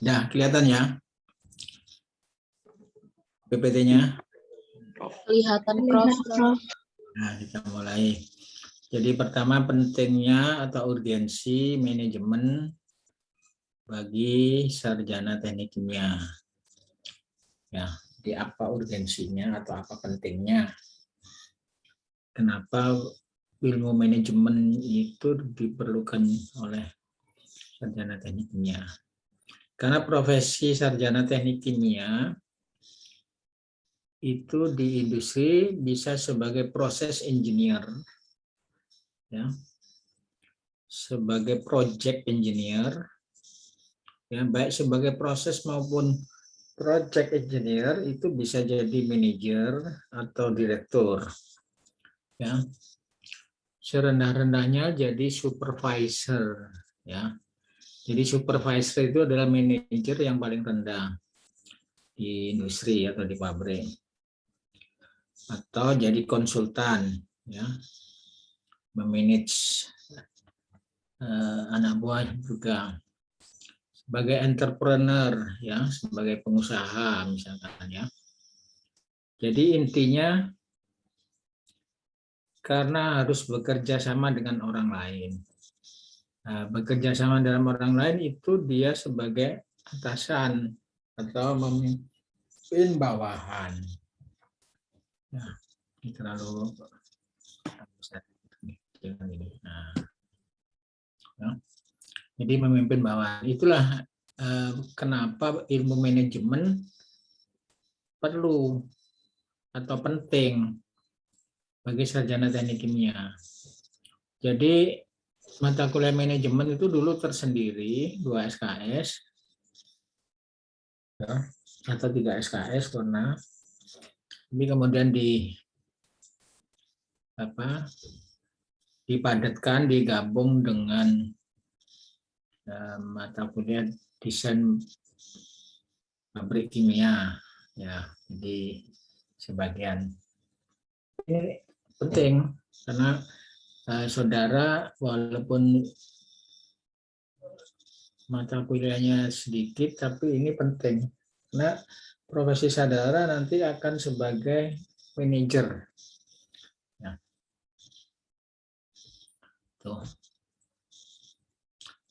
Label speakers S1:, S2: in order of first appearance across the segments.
S1: Nah, kelihatan ya PPT-nya.
S2: Kelihatan, Prof.
S1: Nah, kita mulai. Jadi pertama pentingnya atau urgensi manajemen bagi sarjana teknik kimia. Ya, di apa urgensinya atau apa pentingnya? Kenapa ilmu manajemen itu diperlukan oleh sarjana teknik kimia? Karena profesi sarjana teknik kimia itu di industri bisa sebagai proses engineer, ya, sebagai project engineer, ya, baik sebagai proses maupun project engineer itu bisa jadi manajer atau direktur, ya. Serendah-rendahnya jadi supervisor, ya. Jadi supervisor itu adalah manajer yang paling rendah di industri atau di pabrik, atau jadi konsultan, ya, memanage anak buah juga, sebagai entrepreneur, ya, sebagai pengusaha misalkan, ya. Jadi intinya karena harus bekerja sama dengan orang lain. Nah, bekerja sama dengan orang lain itu dia sebagai atasan atau memimpin bawahan. Nah, ini terlalu besar. Nah, ya. Jadi memimpin bawahan. Itulah kenapa ilmu manajemen perlu atau penting bagi sarjana teknik kimia. Jadi mata kuliah manajemen itu dulu tersendiri 2 SKS, ya, atau 3 SKS karena ini kemudian dipadatkan, digabung dengan mata kuliah desain pabrik kimia, ya. Jadi sebagian ini penting karena saudara walaupun mata kuliahnya sedikit tapi ini penting karena profesi saudara nanti akan sebagai manajer, ya. Tuh.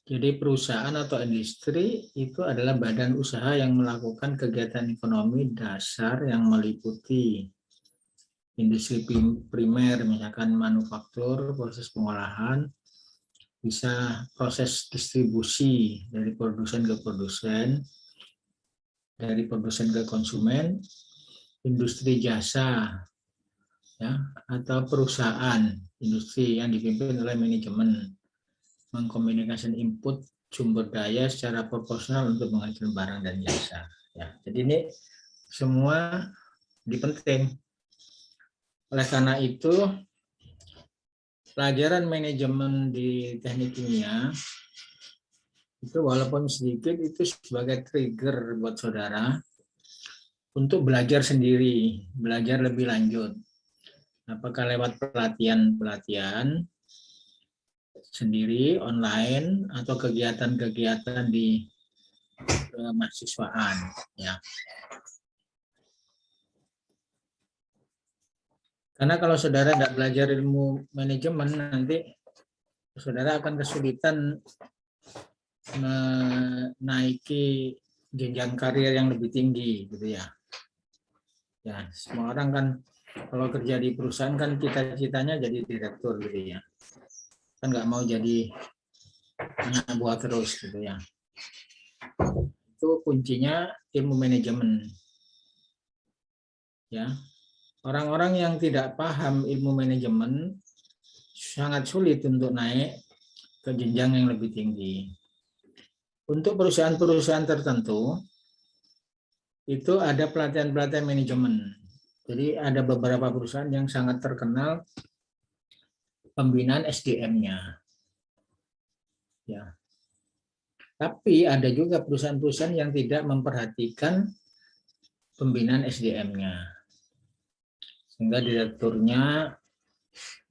S1: Jadi perusahaan atau industri itu adalah badan usaha yang melakukan kegiatan ekonomi dasar yang meliputi industri primer, misalkan manufaktur, proses pengolahan, bisa proses distribusi dari produsen ke produsen, dari produsen ke konsumen, industri jasa, ya, atau perusahaan industri yang dipimpin oleh manajemen, mengkomunikasikan input sumber daya secara proporsional untuk menghasilkan barang dan jasa. Ya, jadi ini semua penting. Oleh karena itu, pelajaran manajemen di teknik kimia itu walaupun sedikit itu sebagai trigger buat saudara untuk belajar sendiri, belajar lebih lanjut. Apakah lewat pelatihan sendiri, online, atau kegiatan-kegiatan di mahasiswaan, ya. Karena kalau saudara tidak belajar ilmu manajemen, nanti saudara akan kesulitan menaiki jenjang karir yang lebih tinggi, gitu ya. Ya, semua orang kan kalau kerja di perusahaan kan cita-citanya jadi direktur, gitu ya. Kan nggak mau jadi anak buah terus, gitu ya. Itu kuncinya ilmu manajemen. Ya, orang-orang yang tidak paham ilmu manajemen sangat sulit untuk naik ke jenjang yang lebih tinggi. Untuk perusahaan-perusahaan tertentu, itu ada pelatihan-pelatihan manajemen. Jadi ada beberapa perusahaan yang sangat terkenal pembinaan SDM-nya. Ya. Tapi ada juga perusahaan-perusahaan yang tidak memperhatikan pembinaan SDM-nya. Sehingga direkturnya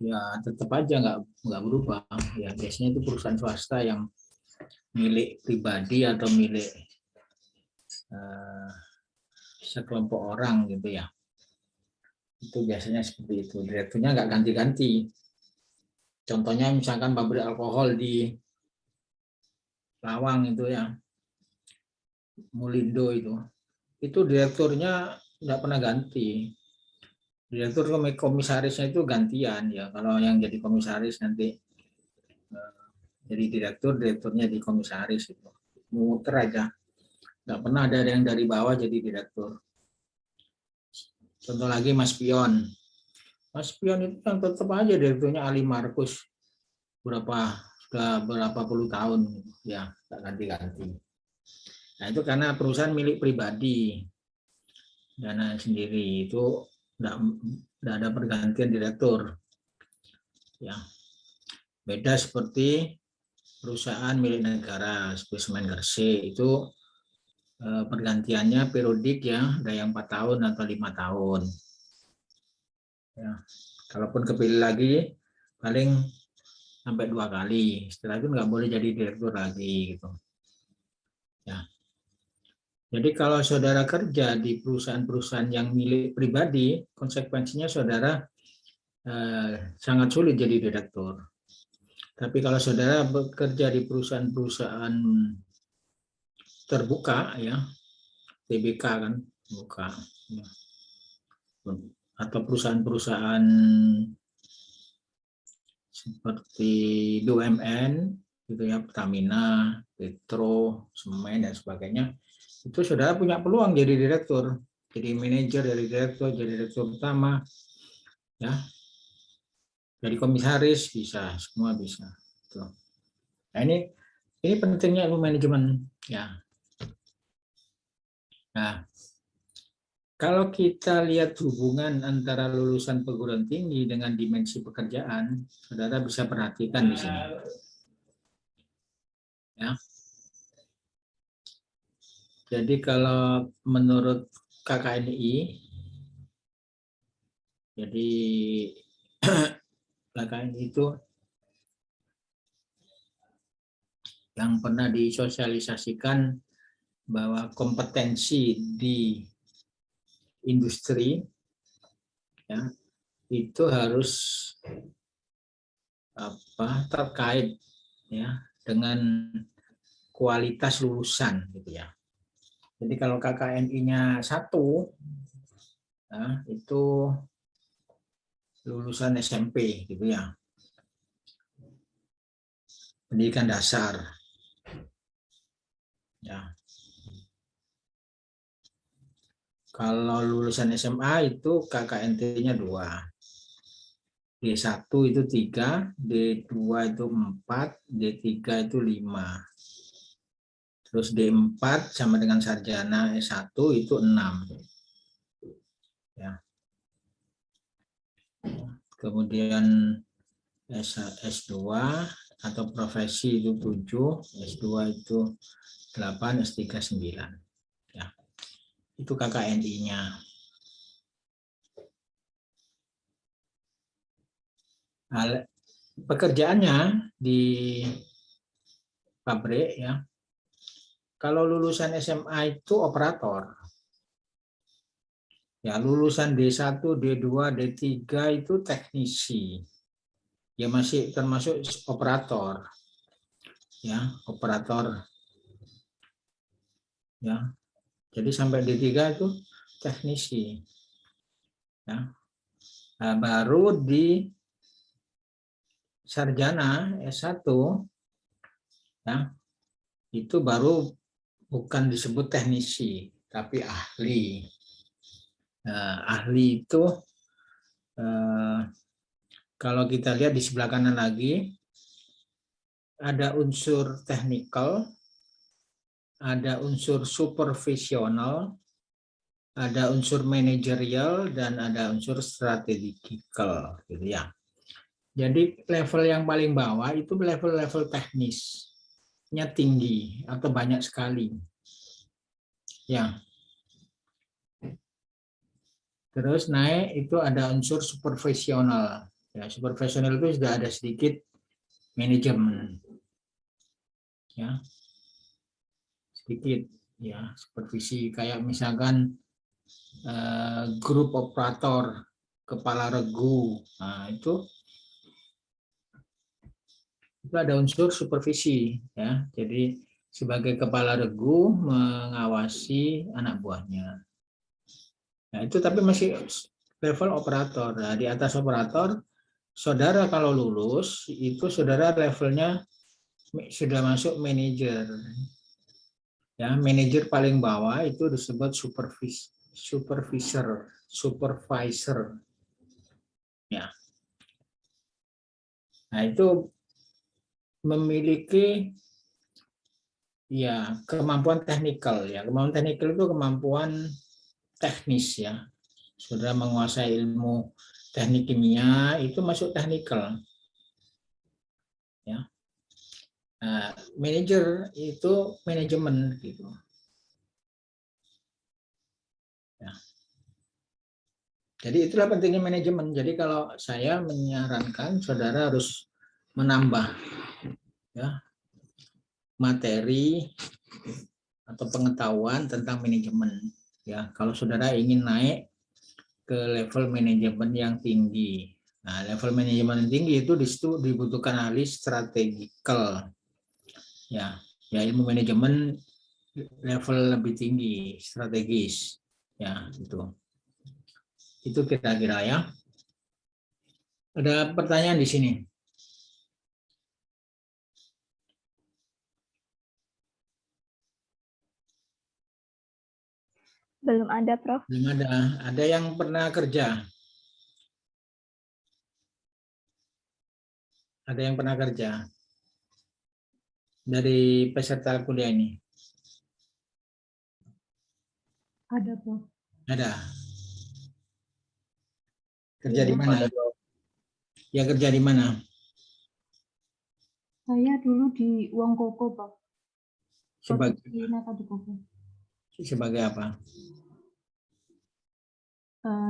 S1: ya tetap aja nggak berubah. Ya biasanya itu perusahaan swasta yang milik pribadi atau milik sekelompok orang gitu ya. Itu biasanya seperti itu. Direkturnya nggak ganti-ganti. Contohnya misalkan pabrik alkohol di Lawang itu ya, Mulindo itu direkturnya nggak pernah ganti. Direktur komisarisnya itu gantian ya. Kalau yang jadi komisaris nanti jadi direkturnya di komisaris itu muter aja. Nggak pernah ada yang dari bawah jadi direktur. Contoh lagi Mas Pion. Mas Pion itu kan tetap aja direkturnya Ali Markus sudah berapa puluh tahun ya, tak ganti-ganti. Nah itu karena perusahaan milik pribadi, dana sendiri itu tidak ada pergantian direktur. Ya, beda seperti perusahaan milik negara seperti Semen Gresik itu pergantiannya periodik ya, ada yang 4 tahun atau 5 tahun. Ya, kalaupun kepilih lagi paling sampai 2 kali. Setelah itu nggak boleh jadi direktur lagi gitu. Ya. Jadi kalau saudara kerja di perusahaan-perusahaan yang milik pribadi, konsekuensinya saudara sangat sulit jadi direktur. Tapi kalau saudara bekerja di perusahaan-perusahaan terbuka ya, TBK kan, buka, ya. Atau perusahaan-perusahaan seperti BUMN gitu ya, Pertamina, Petro, Semen dan sebagainya, itu saudara punya peluang jadi direktur, jadi manajer, jadi direktur utama, ya, jadi komisaris bisa, semua bisa. Tuh. Nah ini pentingnya ilmu manajemen, ya. Nah, kalau kita lihat hubungan antara lulusan perguruan tinggi dengan dimensi pekerjaan, saudara bisa perhatikan di sini. Ya. Jadi kalau menurut KKNI, jadi KKNI itu yang pernah disosialisasikan bahwa kompetensi di industri ya itu harus terkait ya dengan kualitas lulusan gitu ya. Jadi kalau KKNI-nya 1 ya, itu lulusan SMP gitu ya, pendidikan dasar ya. Kalau lulusan SMA itu KKNT-nya 2, D1 itu 3, D2 itu 4, D3 itu 5. Terus D4 sama dengan sarjana S1 itu 6. Ya. Kemudian S2 atau profesi itu 7, S2 itu 8, S3 9. Ya. Itu KKNI-nya. Nah, pekerjaannya di pabrik ya. Kalau lulusan SMA itu operator. Ya, lulusan D1, D2, D3 itu teknisi. Ya masih termasuk operator. Ya, operator. Ya. Jadi sampai D3 itu teknisi. Ya. Nah, baru di sarjana S1 ya, itu baru bukan disebut teknisi, tapi ahli. Ahli itu kalau kita lihat di sebelah kanan lagi, ada unsur technical, ada unsur supervisional, ada unsur manajerial, dan ada unsur strategical, gitu ya. Jadi level yang paling bawah itu level-level teknisnya tinggi atau banyak sekali. Ya. Terus naik itu ada unsur supervisional. Ya, supervisional itu sudah ada sedikit manajemen. Ya. Sedikit. ya, supervisi kayak misalkan grup operator, kepala regu. Nah, itu ada unsur supervisi, ya. Jadi sebagai kepala regu mengawasi anak buahnya. Nah, itu tapi masih level operator. Nah, di atas operator, saudara kalau lulus itu saudara levelnya sudah masuk manajer. Ya, manajer paling bawah itu disebut supervisor. Ya. Nah, itu memiliki ya kemampuan teknikal ya. Kemampuan teknikal itu kemampuan teknis ya. Sudah menguasai ilmu teknik kimia itu masuk teknikal. Ya. Nah, manajer itu manajemen gitu. Ya. Jadi itulah pentingnya manajemen. Jadi kalau saya menyarankan saudara harus menambah ya materi atau pengetahuan tentang manajemen. Ya, kalau saudara ingin naik ke level manajemen yang tinggi. Nah, level manajemen yang tinggi itu di situ dibutuhkan ahli strategikal. Ya, ya ilmu manajemen level lebih tinggi, strategis. Ya, itu. Itu kira-kira ya. Ada pertanyaan di sini?
S3: Belum ada, Prof.
S1: Belum ada. Ada yang pernah kerja? Ada yang pernah kerja? Dari peserta kuliah ini?
S3: Ada, Prof.
S1: Ada. Kerja
S3: Iya.
S1: di mana? Ya kerja di mana?
S3: Saya dulu di Uang Koko, Prof.
S1: Sebagai
S3: Produksi nata di Koko.
S1: sebagai apa?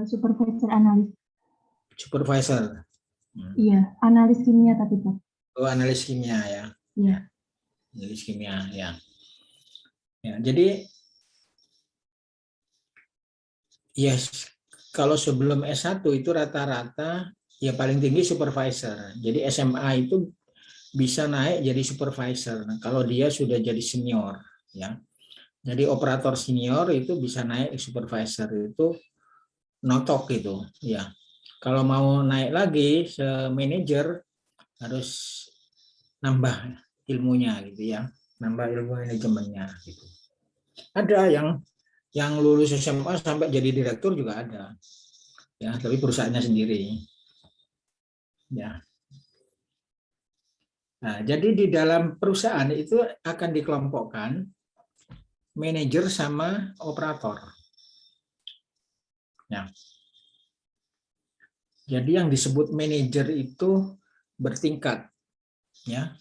S3: Supervisor analis.
S1: Supervisor.
S3: Iya, analis kimia tapi, Prof.
S1: Oh, analis kimia ya.
S3: Iya.
S1: Analis kimia ya. Ya, jadi yes, kalau sebelum S1 itu rata-rata ya paling tinggi supervisor. Jadi SMA itu bisa naik jadi supervisor. Nah, kalau dia sudah jadi senior ya. Jadi operator senior itu bisa naik supervisor itu notok gitu ya. Kalau mau naik lagi se manajer harus nambah ilmunya gitu ya, nambah ilmu manajemennya gitu. Ada yang lulus SMA sampai jadi direktur juga ada ya, tapi perusahaannya sendiri ya. Nah, jadi di dalam perusahaan itu akan dikelompokkan manajer sama operator ya. Jadi yang disebut manajer itu bertingkat ya.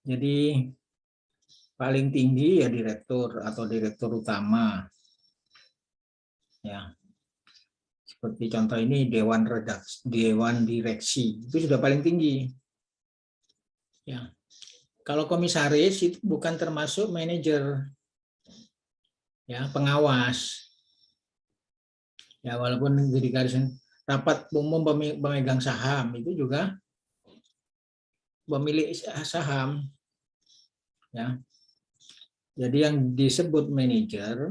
S1: Jadi paling tinggi ya direktur atau direktur utama ya. Seperti contoh ini dewan redaksi, dewan direksi itu sudah paling tinggi. Ya. Kalau komisaris itu bukan termasuk manajer. Ya, pengawas. Ya, walaupun di garis rapat umum pemegang saham itu juga pemilik saham. Ya. Jadi yang disebut manajer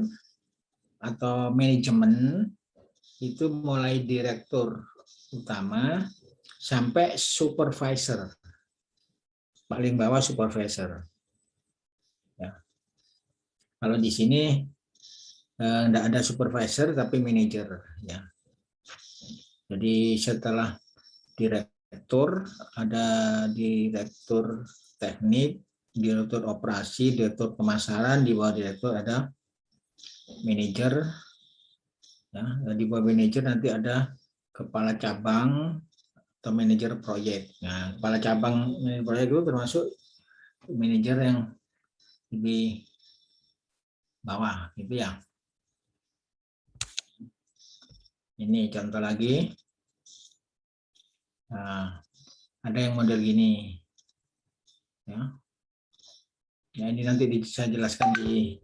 S1: atau manajemen itu mulai direktur utama sampai supervisor, paling bawah supervisor. Ya. Kalau di sini tidak ada supervisor tapi manajer. Ya. Jadi setelah direktur ada direktur teknik, direktur operasi, direktur pemasaran, di bawah direktur ada manajer. Ya, di bawah manajer nanti ada kepala cabang atau manajer proyek. Nah, kepala cabang manajer proyek itu termasuk manajer yang di bawah, gitu ya. Ini contoh lagi. Nah, ada yang model gini. Ya. Ya, ini nanti saya jelaskan di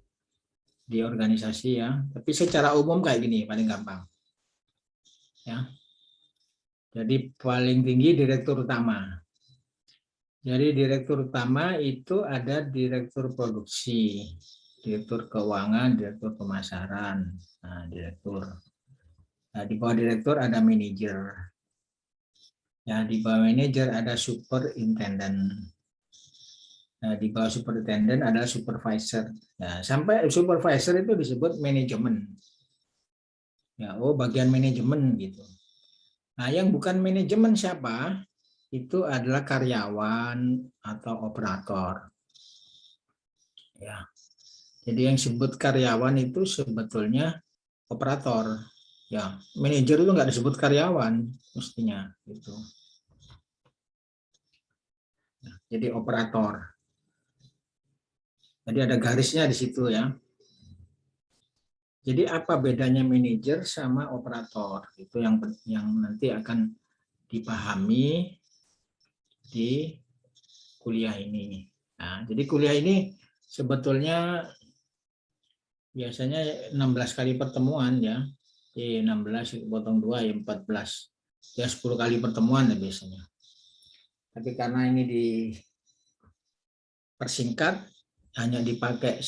S1: di organisasi ya. Tapi secara umum kayak gini paling gampang. Ya. Jadi paling tinggi direktur utama. Jadi direktur utama itu ada direktur produksi, direktur keuangan, direktur pemasaran, nah, direktur. Nah, di bawah direktur ada manajer. Ya, di bawah manajer ada superintendent. Nah, di bawah superintendent adalah supervisor. Nah, sampai supervisor itu disebut manajemen. Ya, oh bagian manajemen gitu. Nah, yang bukan manajemen siapa? Itu adalah karyawan atau operator. Ya. Jadi yang disebut karyawan itu sebetulnya operator. Ya, manajer itu nggak disebut karyawan mestinya gitu. Nah, jadi operator. Jadi ada garisnya di situ ya. Jadi apa bedanya manajer sama operator? Itu yang nanti akan dipahami di kuliah ini. Nah, jadi kuliah ini sebetulnya biasanya 16 kali pertemuan ya. 16 potong 2 ya 14. Ya 10 kali pertemuan ya biasanya. Tapi karena ini dipersingkat hanya dipakai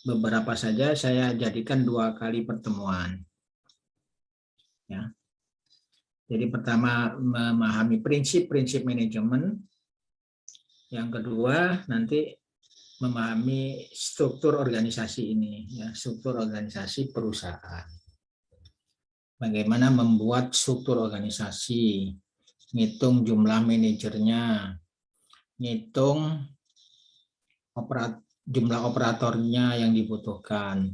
S1: beberapa saja, saya jadikan 2 kali pertemuan. Ya. Jadi pertama memahami prinsip-prinsip manajemen. Yang kedua nanti memahami struktur organisasi ini, ya, struktur organisasi perusahaan. Bagaimana membuat struktur organisasi, ngitung jumlah manajernya, ngitung jumlah operatornya yang dibutuhkan,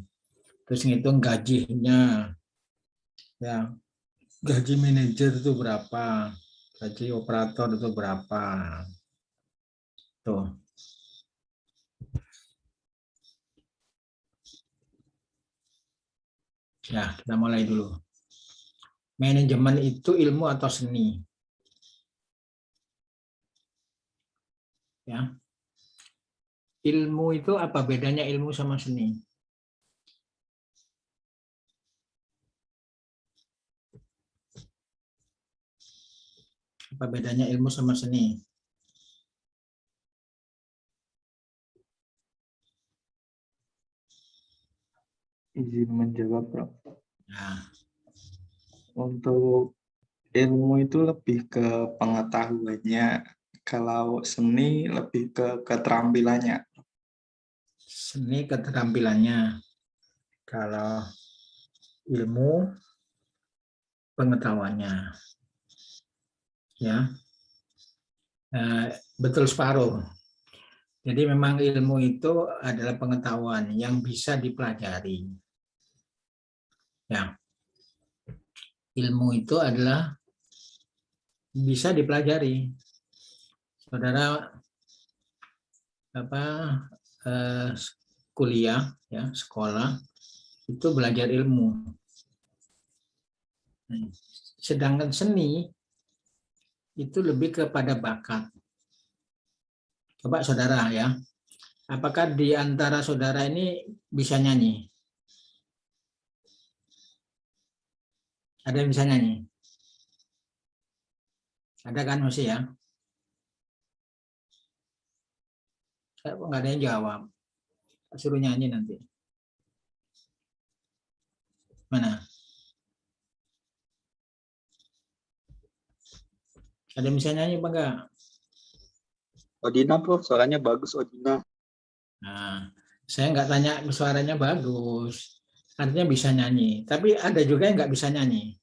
S1: terus ngitung gajinya, ya, gaji manajer itu berapa, gaji operator itu berapa, tuh. Ya, kita mulai dulu. Manajemen itu ilmu atau seni? Ya. Ilmu itu apa bedanya ilmu sama seni? Apa bedanya ilmu sama seni?
S4: Izin menjawab, Prof.
S1: Nah,
S4: Untuk ilmu itu lebih ke pengetahuannya, kalau seni lebih ke keterampilannya.
S1: seni keterampilannya. Kalau ilmu pengetahuannya. Ya. Betul separuh. Jadi memang ilmu itu adalah pengetahuan yang bisa dipelajari. Ya. Ilmu itu adalah bisa dipelajari. Saudara kuliah ya, sekolah itu belajar ilmu. Sedangkan seni itu lebih kepada bakat. Coba saudara ya, apakah di antara saudara ini bisa nyanyi? Ada yang bisa nyanyi? Ada kan masih ya? Nggak ada yang jawab. Suruh nyanyi nanti. Mana? Ada yang bisa nyanyi apa enggak?
S5: Odina, Prof, suaranya bagus, Odina.
S1: Nah, saya nggak tanya suaranya bagus. Artinya bisa nyanyi. Tapi ada juga yang nggak bisa nyanyi.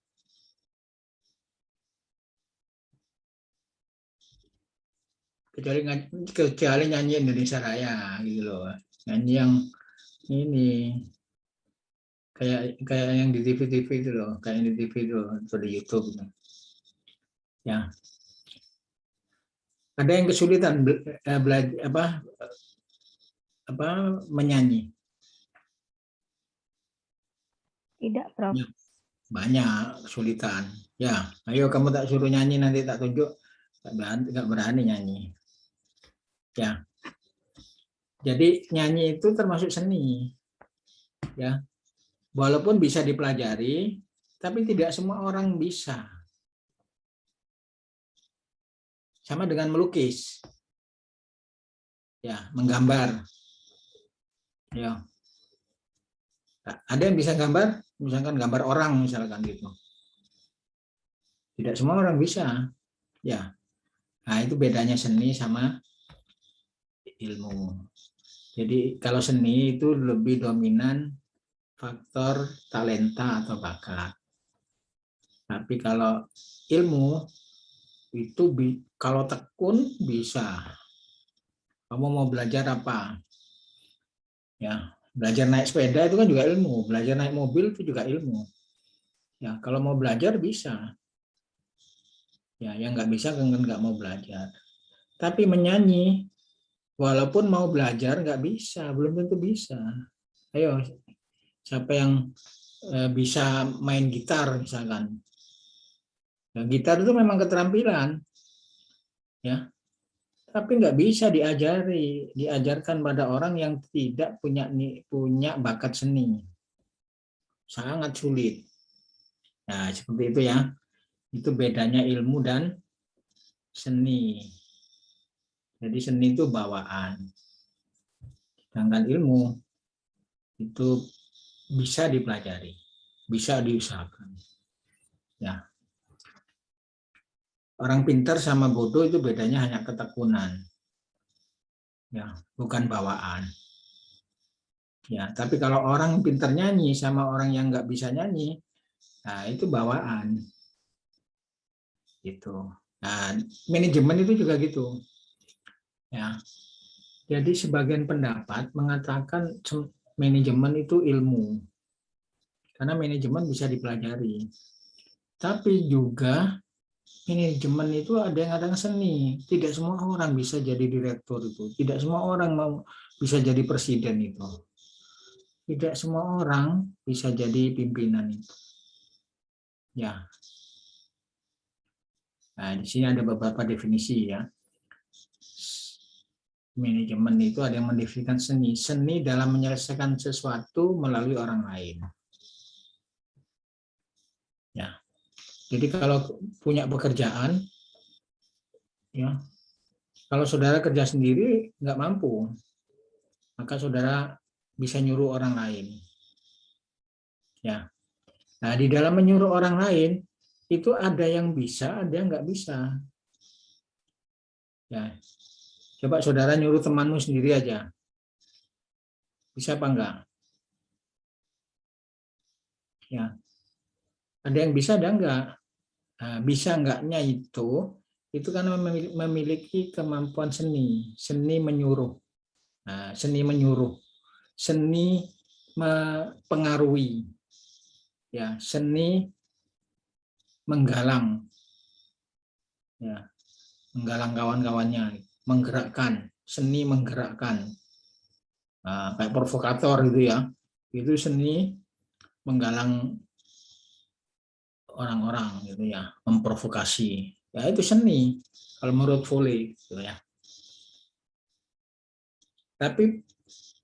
S1: Kecuali nyanyi Indonesia Raya gitu loh. Nyanyi yang ini kayak yang di TV itu loh, kayak yang di TV itu atau di YouTube gitu. Ya. Ada yang kesulitan belajar menyanyi?
S3: Tidak, Prof.
S1: Ya, banyak kesulitan. Ya, ayo kamu tak suruh nyanyi nanti tak tunjuk, nggak berani nyanyi. Ya. Jadi nyanyi itu termasuk seni. Ya, walaupun bisa dipelajari, tapi tidak semua orang bisa. Sama dengan melukis, ya, menggambar. Ya, ada yang bisa gambar, misalkan gambar orang, misalkan gitu. Tidak semua orang bisa. Ya, nah itu bedanya seni sama ilmu. Jadi kalau seni itu lebih dominan faktor talenta atau bakat. Tapi kalau ilmu itu kalau tekun bisa. Kamu mau belajar apa? Ya, belajar naik sepeda itu kan juga ilmu. Belajar naik mobil itu juga ilmu. Ya, kalau mau belajar bisa. Ya, yang nggak bisa kan nggak mau belajar. Tapi menyanyi, walaupun mau belajar nggak bisa, belum tentu bisa. Ayo, siapa yang bisa main gitar misalkan? Nah, gitar itu memang keterampilan, ya. Tapi nggak bisa diajarkan pada orang yang tidak punya bakat seni. Sangat sulit. Nah, seperti itu ya. Itu bedanya ilmu dan seni. Jadi seni itu bawaan. Sedangkan ilmu itu bisa dipelajari, bisa diusahakan. Ya. Orang pintar sama bodoh itu bedanya hanya ketekunan. Ya, bukan bawaan. Ya, tapi kalau orang pintar nyanyi sama orang yang nggak bisa nyanyi, nah itu bawaan. Gitu. Nah, manajemen itu juga gitu. Ya. Jadi sebagian pendapat mengatakan manajemen itu ilmu. Karena manajemen bisa dipelajari. Tapi juga manajemen itu ada yang seni. Tidak semua orang bisa jadi direktur itu. Tidak semua orang mau bisa jadi presiden itu. Tidak semua orang bisa jadi pimpinan itu. Ya. Nah, di sini ada beberapa definisi ya. Manajemen itu ada yang mendefinisikan seni. Seni dalam menyelesaikan sesuatu melalui orang lain. Ya. Jadi kalau punya pekerjaan, ya, kalau saudara kerja sendiri nggak mampu, maka saudara bisa nyuruh orang lain. Ya. Nah, di dalam menyuruh orang lain itu ada yang bisa, ada yang nggak bisa. Ya. Coba saudara nyuruh temanmu sendiri aja. Bisa apa enggak? Ya. Ada yang bisa, ada enggak. Nah, bisa enggaknya itu karena memiliki kemampuan seni. Seni menyuruh. Nah, seni menyuruh. Seni mempengaruhi. Ya, seni menggalang. Ya, menggalang kawan-kawannya, menggerakkan, seni menggerakkan. Nah, kayak provokator gitu ya. Itu seni menggalang orang-orang gitu ya, memprovokasi. Ya itu seni kalau menurut Foley gitu ya. Tapi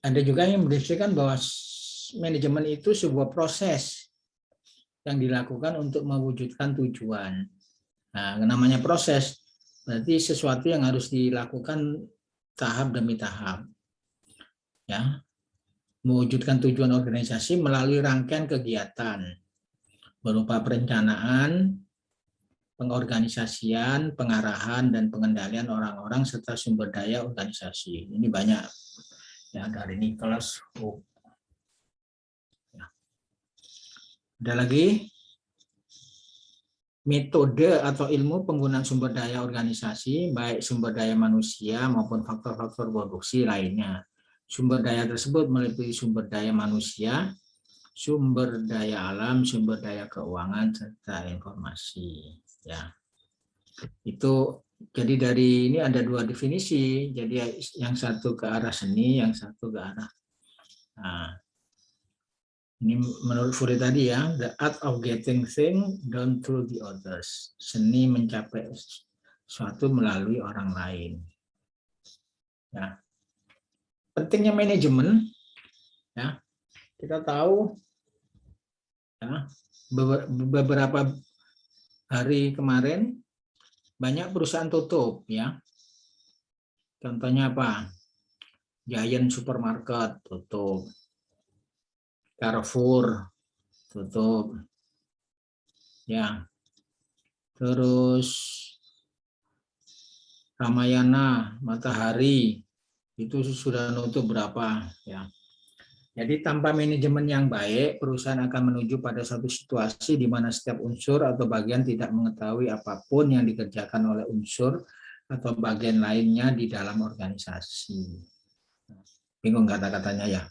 S1: ada juga yang mendefinisikan bahwa manajemen itu sebuah proses yang dilakukan untuk mewujudkan tujuan. Nah, namanya proses berarti sesuatu yang harus dilakukan tahap demi tahap. Ya, mewujudkan tujuan organisasi melalui rangkaian kegiatan berupa perencanaan, pengorganisasian, pengarahan, dan pengendalian orang-orang serta sumber daya organisasi. Ini banyak ya dari Nicholas Hope. Ya. Ada lagi metode atau ilmu penggunaan sumber daya organisasi, baik sumber daya manusia maupun faktor-faktor produksi lainnya. Sumber daya tersebut meliputi sumber daya manusia, sumber daya alam, sumber daya keuangan, serta informasi. Ya. Itu jadi dari ini ada dua definisi. Jadi yang satu ke arah seni, yang satu ke arah. Nah, ini menurut Furi tadi ya, the art of getting things done through the others. Seni mencapai sesuatu melalui orang lain. Ya. Pentingnya manajemen, ya. Kita tahu ya, beberapa hari kemarin banyak perusahaan tutup ya. Contohnya apa? Giant Supermarket tutup, Carrefour tutup, ya. Terus Ramayana, Matahari itu sudah nutup berapa ya. Jadi tanpa manajemen yang baik, perusahaan akan menuju pada suatu situasi di mana setiap unsur atau bagian tidak mengetahui apapun yang dikerjakan oleh unsur atau bagian lainnya di dalam organisasi. Bingung kata-katanya ya.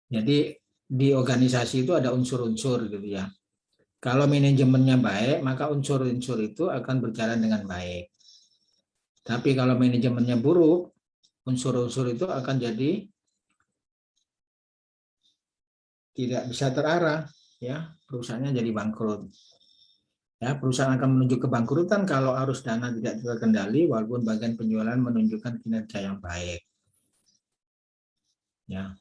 S1: Jadi di organisasi itu ada unsur-unsur gitu ya. Kalau manajemennya baik, maka unsur-unsur itu akan berjalan dengan baik. Tapi kalau manajemennya buruk, unsur-unsur itu akan jadi tidak bisa terarah, ya perusahaannya jadi bangkrut. Ya, perusahaan akan menuju kebangkrutan kalau arus dana tidak terkendali, walaupun bagian penjualan menunjukkan kinerja yang baik. Ya.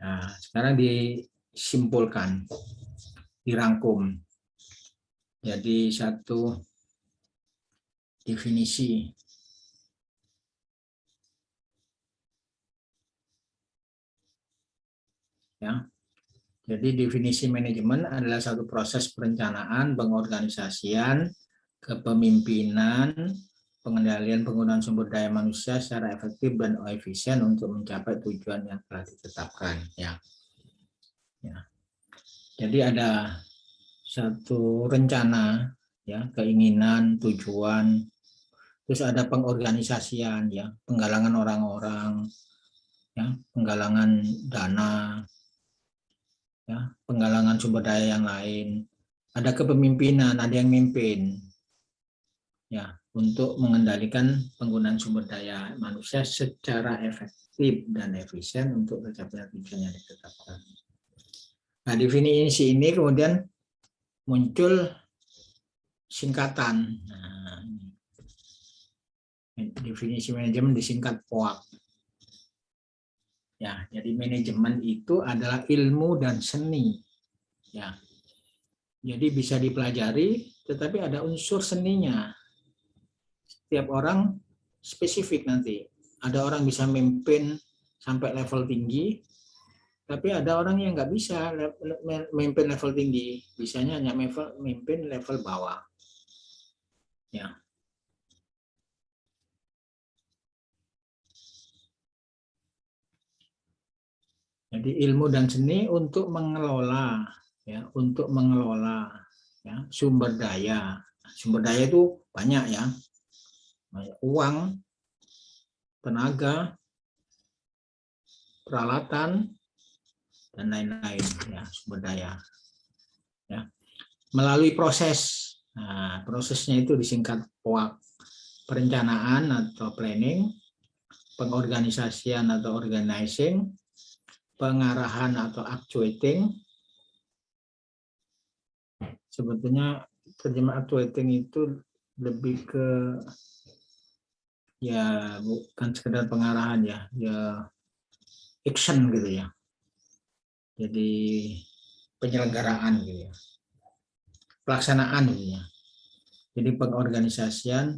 S1: Nah, sekarang disimpulkan, dirangkum. Jadi satu definisi. Ya. Jadi definisi manajemen adalah satu proses perencanaan, pengorganisasian, kepemimpinan, pengendalian penggunaan sumber daya manusia secara efektif dan efisien untuk mencapai tujuan yang telah ditetapkan. Ya. Jadi ada satu rencana, ya keinginan, tujuan, terus ada pengorganisasian, ya penggalangan orang-orang, ya penggalangan dana, ya penggalangan sumber daya yang lain, ada kepemimpinan, ada yang mimpin, ya untuk mengendalikan penggunaan sumber daya manusia secara efektif dan efisien untuk tercapai tujuan yang ditetapkan. Nah, definisi ini kemudian muncul singkatan. Nah, definisi manajemen disingkat POAK. Ya, jadi manajemen itu adalah ilmu dan seni. Ya, jadi bisa dipelajari, tetapi ada unsur seninya. Setiap orang spesifik nanti. Ada orang bisa memimpin sampai level tinggi, tapi ada orang yang nggak bisa memimpin level tinggi. Bisanya hanya memimpin level bawah. Ya. Jadi ilmu dan seni untuk mengelola, ya, untuk mengelola ya, sumber daya. Sumber daya itu banyak ya, uang, tenaga, peralatan, dan lain-lain ya sumber daya. Ya. Melalui proses, nah, prosesnya itu disingkat POAK, perencanaan atau planning, pengorganisasian atau organizing, pengarahan atau actuating. Sebetulnya terjemah actuating itu lebih ke ya bukan sekedar pengarahan ya, ya action gitu ya. Jadi penyelenggaraan gitu ya. Pelaksanaan gitu ya. Jadi pengorganisasian,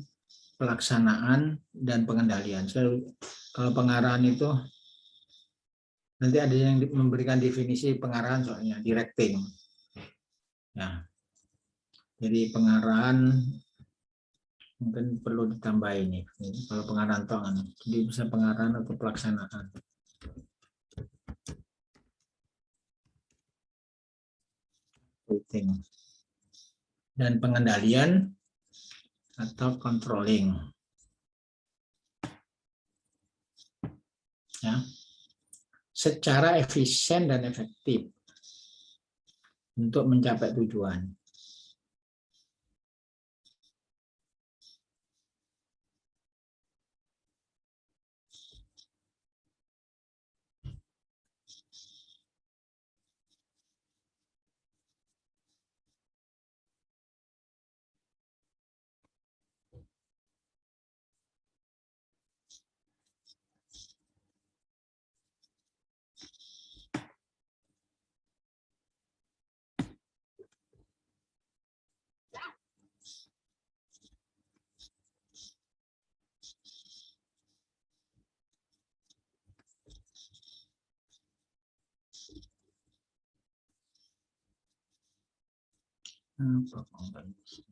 S1: pelaksanaan dan pengendalian. Kalau pengarahan itu nanti ada yang memberikan definisi pengarahan soalnya directing. Ya. Jadi pengarahan mungkin perlu ditambah ini. Kalau pengarahan toh kan, jadi bisa pengarahan atau pelaksanaan. Dan pengendalian atau controlling. Ya. Secara efisien dan efektif untuk mencapai tujuan. Apa kok nggak bisa?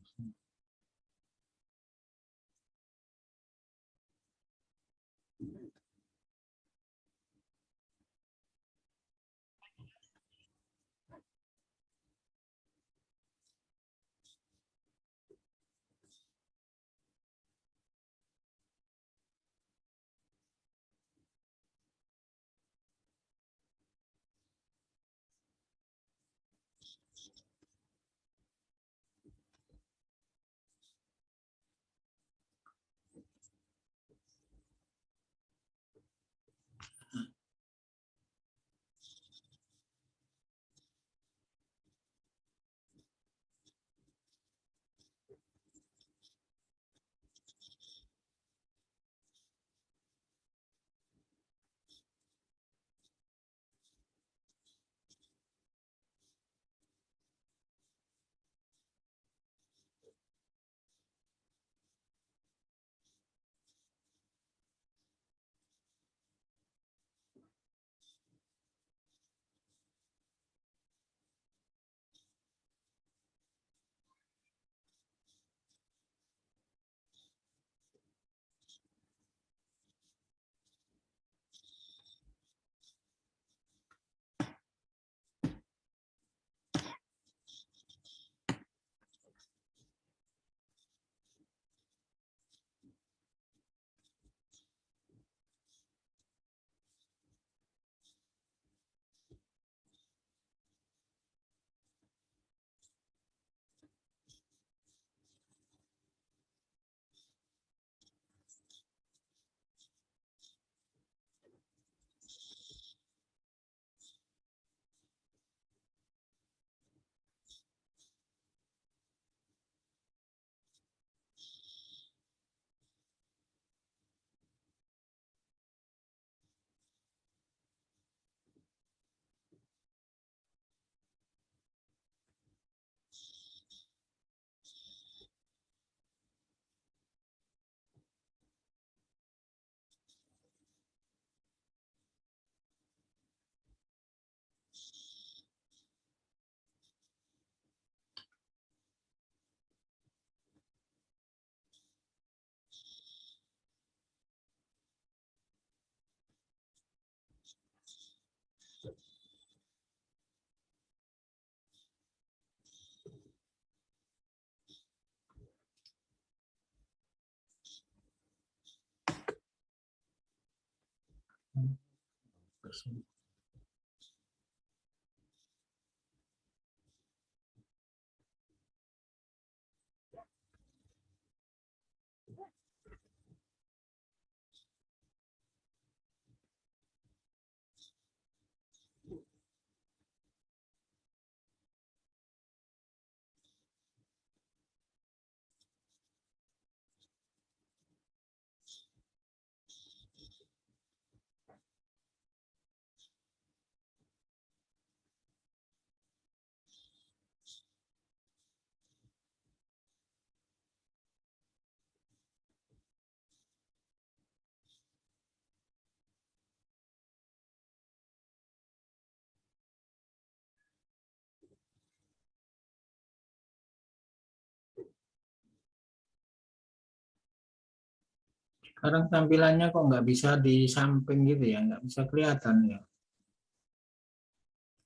S1: Sekarang tampilannya kok nggak bisa di samping gitu ya, nggak bisa kelihatan ya.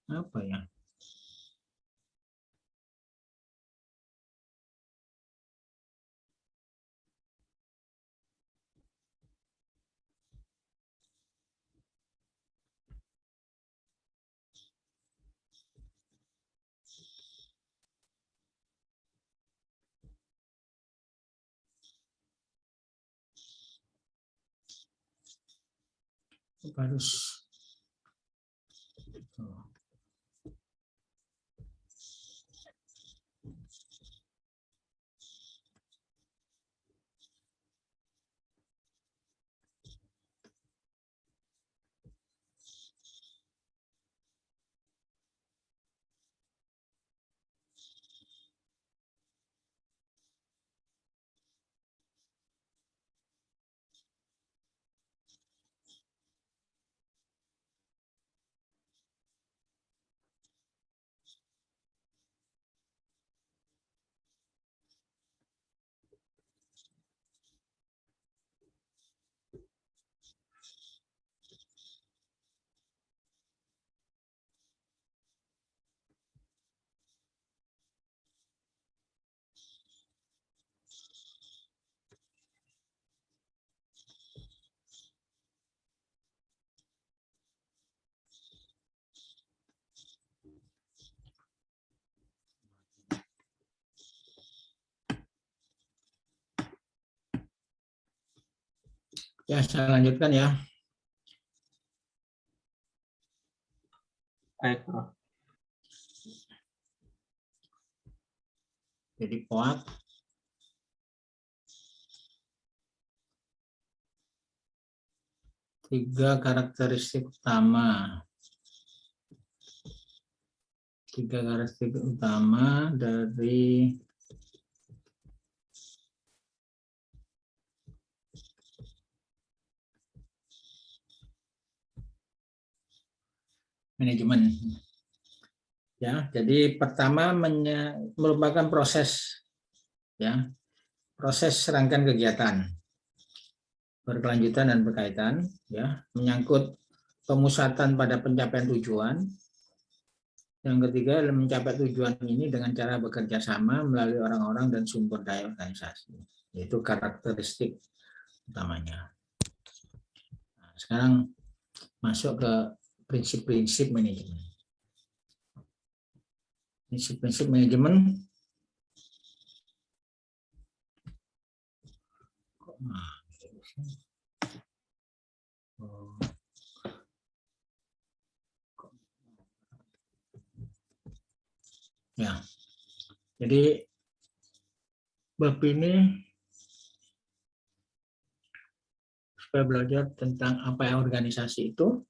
S1: Apa ya? Harus tuh. Ya, saya lanjutkan ya.
S4: Baik, Prof.
S1: Jadi POAK tiga karakteristik utama dari manajemen. Ya, jadi pertama merupakan proses, ya, proses rangkaian kegiatan berkelanjutan dan berkaitan, ya, menyangkut pemusatan pada pencapaian tujuan. Yang ketiga adalah mencapai tujuan ini dengan cara bekerja sama melalui orang-orang dan sumber daya organisasi. Yaitu karakteristik utamanya. Nah, sekarang masuk ke prinsip-prinsip manajemen. Prinsip-prinsip manajemen. Ya, jadi bab ini supaya belajar tentang apa yang organisasi itu,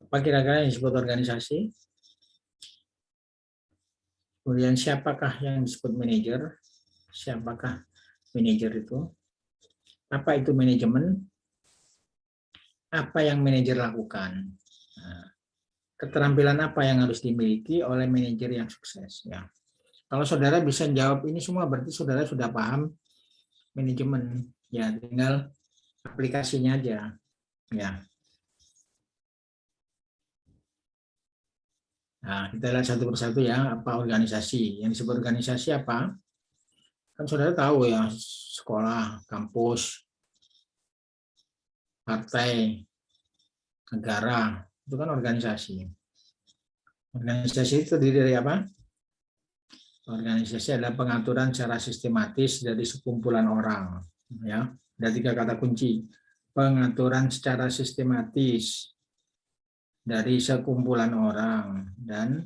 S1: apa kira-kira yang disebut organisasi, kemudian siapakah yang disebut manajer, siapakah manajer itu, apa itu manajemen, apa yang manajer lakukan, nah, keterampilan apa yang harus dimiliki oleh manajer yang sukses. Ya, kalau saudara bisa jawab ini semua, berarti saudara sudah paham manajemen. Ya, tinggal aplikasinya aja. Ya. Nah, kita lihat satu persatu ya, apa organisasi. Yang disebut organisasi apa? Kan saudara tahu ya, sekolah, kampus, partai, negara, itu kan organisasi. Organisasi itu terdiri dari apa? Organisasi adalah pengaturan secara sistematis dari sekumpulan orang. Ya, ada 3 kata kunci. Pengaturan secara sistematis dari sekumpulan orang dan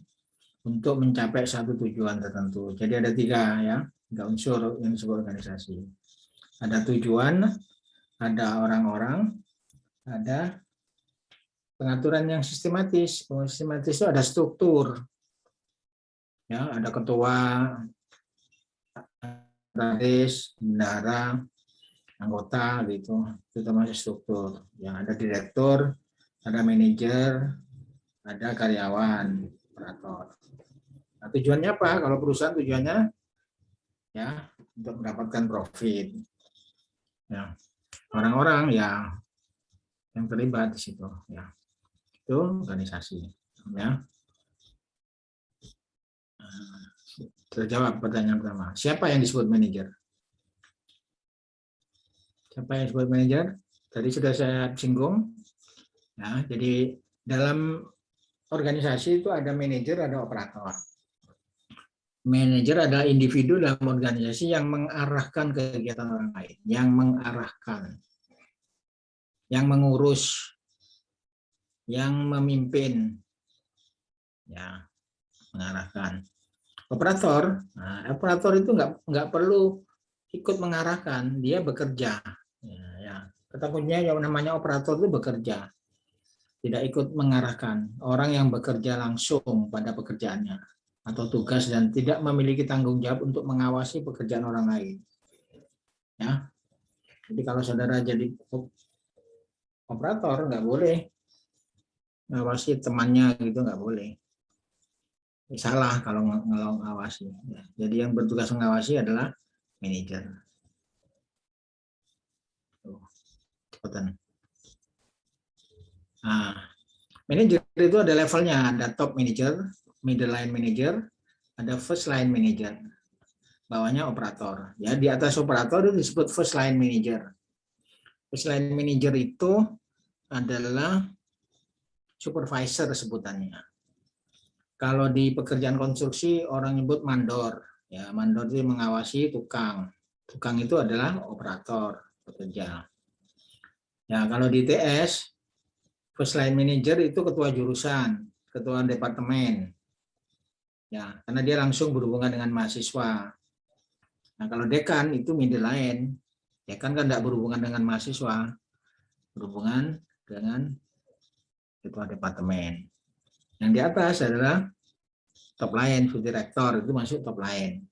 S1: untuk mencapai satu tujuan tertentu. Jadi ada 3 ya, 3 unsur yang disebut organisasi. Ada tujuan, ada orang-orang, ada pengaturan yang sistematis. Sistematis itu ada struktur. Ya, ada ketua, raris, bendahara, anggota gitu. Itu termasuk struktur. Yang ada direktur, ada manajer, ada karyawan, operator. Nah, tujuannya apa? Kalau perusahaan tujuannya ya untuk mendapatkan profit. Ya, orang-orang ya yang terlibat di situ. Ya, itu organisasi. Ya. Terjawab pertanyaan pertama. Siapa yang disebut manajer? Siapa yang disebut manajer? Tadi sudah saya singgung. Ya, jadi dalam organisasi itu ada manajer, ada operator. Manajer adalah individu dalam organisasi yang mengarahkan kegiatan orang lain, yang mengarahkan, yang mengurus, yang memimpin, ya, mengarahkan. Operator, nah, operator itu nggak perlu ikut mengarahkan, dia bekerja. Ya. Kata kuncinya yang namanya operator itu bekerja, tidak ikut mengarahkan. Orang yang bekerja langsung pada pekerjaannya atau tugas dan tidak memiliki tanggung jawab untuk mengawasi pekerjaan orang lain. Ya, jadi kalau saudara jadi operator nggak boleh ngawasi temannya gitu, nggak boleh. Salah kalau ngawasi. Ya, jadi yang bertugas mengawasi adalah manajer. Cepetan. Nah, manajer itu ada levelnya, ada top manager, middle line manager, ada first line manager. Bawahnya operator. Ya, di atas operator itu disebut first line manager. First line manager itu adalah supervisor sebutannya. Kalau di pekerjaan konstruksi orang nyebut mandor. Ya, mandor itu mengawasi tukang. Tukang itu adalah operator. bekerja. Ya, kalau di TS, first line manager itu ketua jurusan, ketua departemen. Ya, karena dia langsung berhubungan dengan mahasiswa. Nah, kalau dekan itu middle line. Dekan kan tidak berhubungan dengan mahasiswa, berhubungan dengan ketua departemen. Yang di atas adalah top line, food director, itu masuk top line.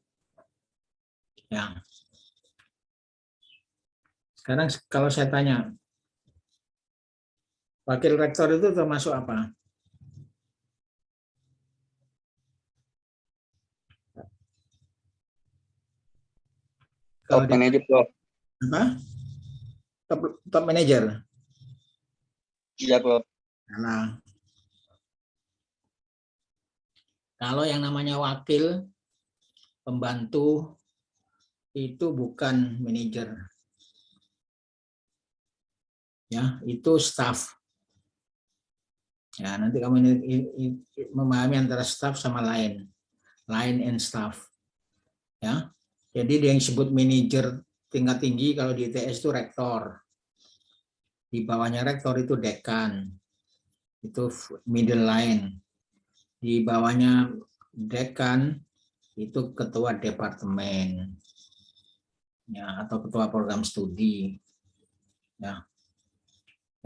S1: Ya. Sekarang kalau saya tanya, wakil rektor itu termasuk apa? Kalau
S5: Top manager, Prof.
S1: apa? Top manager.
S5: Iya, Prof.
S1: Nah, kalau yang namanya wakil, pembantu, itu bukan manajer. Ya, itu staff. Ya, nanti kamu memahami antara staff sama line and staff. Ya, jadi dia yang disebut manajer tingkat tinggi kalau di ITS itu rektor. Di bawahnya rektor itu dekan, itu middle line. Di bawahnya dekan itu ketua departemen, ya, atau ketua program studi. Ya.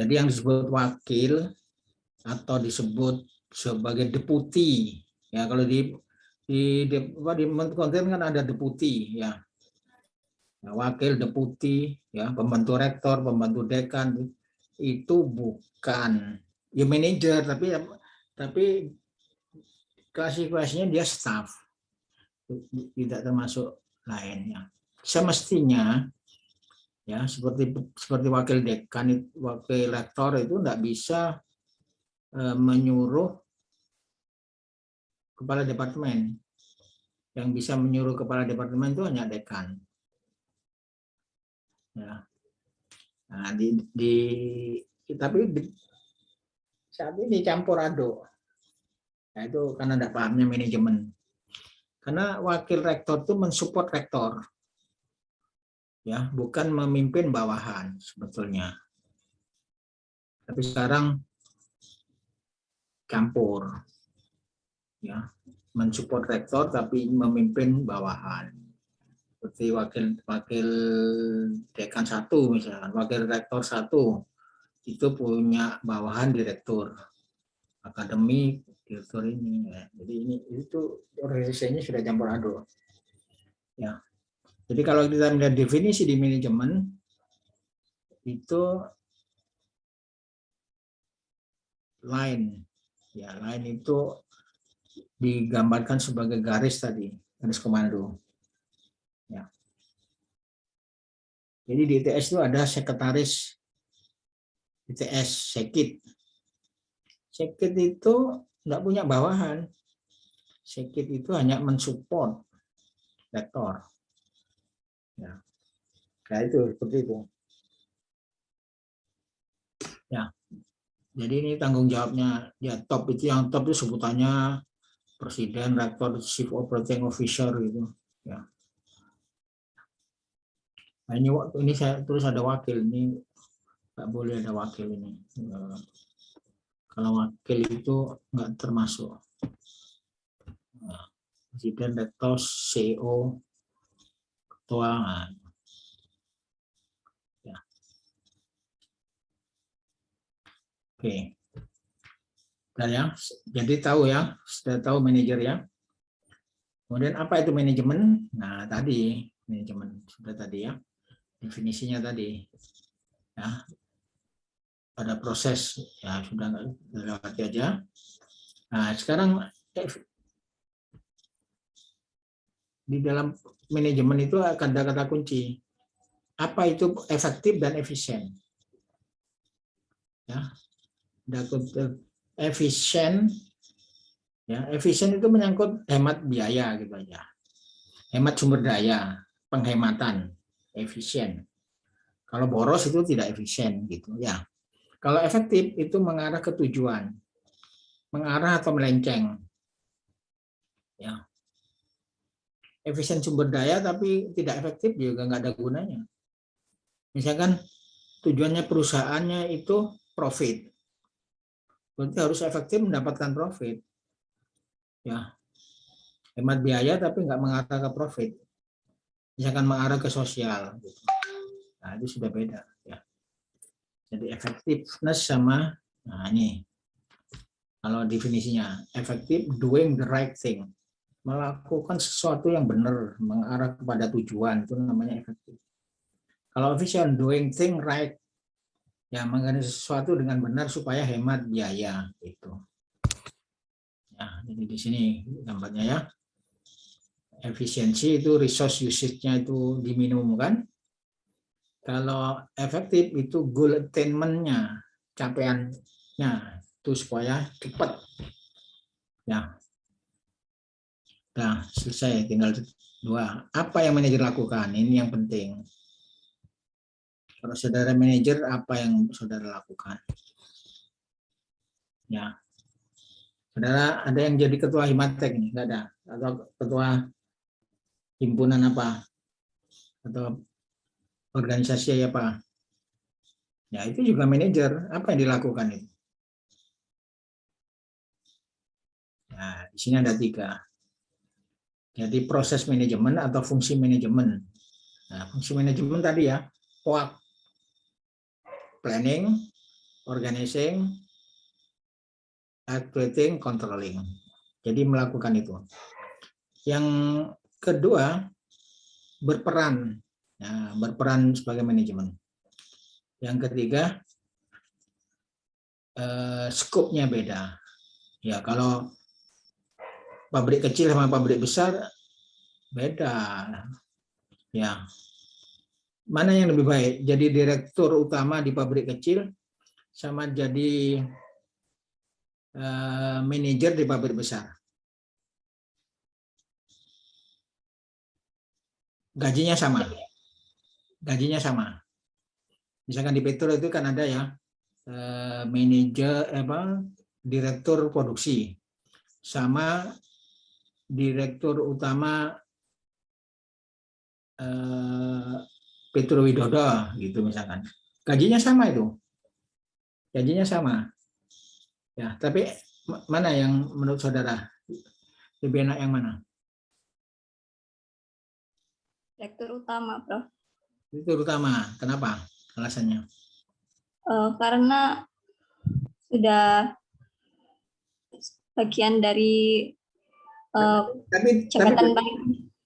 S1: Jadi yang disebut wakil atau disebut sebagai deputi, ya, kalau di konten kan ada deputi, ya. Nah, wakil, deputi, ya, pembantu rektor, pembantu dekan, itu bukan ya manajer, tapi klasifikasinya dia staff, tidak termasuk lainnya. Semestinya ya seperti wakil dekan, wakil rektor itu tidak bisa menyuruh kepala departemen. Yang bisa menyuruh kepala departemen itu hanya dekan. Ya. Nah, tapi saat ini campur aduk. Nah, itu karena tidak pahamnya manajemen. Karena wakil rektor itu mensupport rektor, ya, bukan memimpin bawahan sebetulnya. Tapi sekarang campur, ya, mensupport rektor tapi memimpin bawahan. Seperti wakil dekan 1 misalkan, wakil rektor 1 itu punya bawahan direktur akademik, direktur ini, ya. Jadi itu organisasinya sudah campur aduk, ya. Jadi kalau kita melihat definisi di manajemen itu line, ya, line itu digambarkan sebagai garis tadi, garis komando. Ya. Jadi di ITS itu ada sekretaris ITS, sekit. Sekit itu nggak punya bawahan. Sekit itu hanya mensupport rektor. Ya. Nah itu seperti itu. Ya. Jadi ini tanggung jawabnya ya top itu, yang top itu sebutannya presiden, rektor, chief operating officer gitu. Ya. Nah, ini saya tulis ada wakil, ini nggak boleh ada wakil ini. Kalau wakil itu nggak termasuk. Nah, presiden, rektor, CEO, ketua. Ya. Oke. Nah, ya, jadi tahu ya, sudah tahu manajer ya. Kemudian apa itu manajemen? Nah, tadi manajemen sudah tadi ya. Definisinya tadi. Ya. Pada proses ya sudah lewati aja. Nah, sekarang di dalam manajemen itu akan ada kata kunci. Apa itu efektif dan efisien? Ya. Efisien, ya, efisien itu menyangkut hemat biaya gitu aja. Hemat sumber daya, penghematan, efisien. Kalau boros itu tidak efisien gitu ya. Kalau efektif itu mengarah ke tujuan, mengarah atau melenceng. Ya. Efisien sumber daya tapi tidak efektif juga nggak ada gunanya. Misalkan tujuannya perusahaannya itu profit, berarti harus efektif mendapatkan profit. Ya, hemat biaya tapi nggak mengarah ke profit. Misalkan mengarah ke sosial. Gitu. Nah, itu sudah beda. Ya. Jadi effectiveness sama, nah ini, kalau definisinya, effective doing the right thing. Melakukan sesuatu yang benar, mengarah kepada tujuan, itu namanya efektif. Kalau efficient, doing thing right, ya mengerjakan sesuatu dengan benar supaya hemat biaya. Gitu. Ya, jadi di sini gambarnya ya. Efisiensi itu resource usage-nya itu diminimumkan. Kalau efektif itu goal attainment-nya, capaiannya itu supaya cepat. Ya. Nah, selesai, tinggal 2. Apa yang manajer lakukan? Ini yang penting. Kalau saudara manajer, apa yang saudara lakukan? Ya. Saudara ada yang jadi ketua Himatek nih? Enggak ada. Atau ketua himpunan apa? Atau organisasi apa? Ya, itu juga manajer. Apa yang dilakukan itu? Nah, di sini ada 3. Jadi proses manajemen atau fungsi manajemen. Nah, fungsi manajemen tadi ya, POAK, planning, organizing, activating, controlling. Jadi melakukan itu. Yang kedua, berperan. Ya, berperan sebagai manajemen. Yang ketiga, skopnya beda. Ya, kalau pabrik kecil sama pabrik besar beda. Ya, mana yang lebih baik? Jadi direktur utama di pabrik kecil sama jadi manajer di pabrik besar. Gajinya sama. Gajinya sama. Misalkan di Petro itu kan ada ya manajer direktur produksi sama direktur utama Petro Widodo gitu misalkan. Gajinya sama itu. Gajinya sama. Ya, tapi mana yang menurut saudara lebih enak yang mana?
S2: Direktur utama, Prof.
S1: Direktur utama. Kenapa? Alasannya?
S2: Karena sudah bagian dari
S1: Tapi
S2: jabatan paling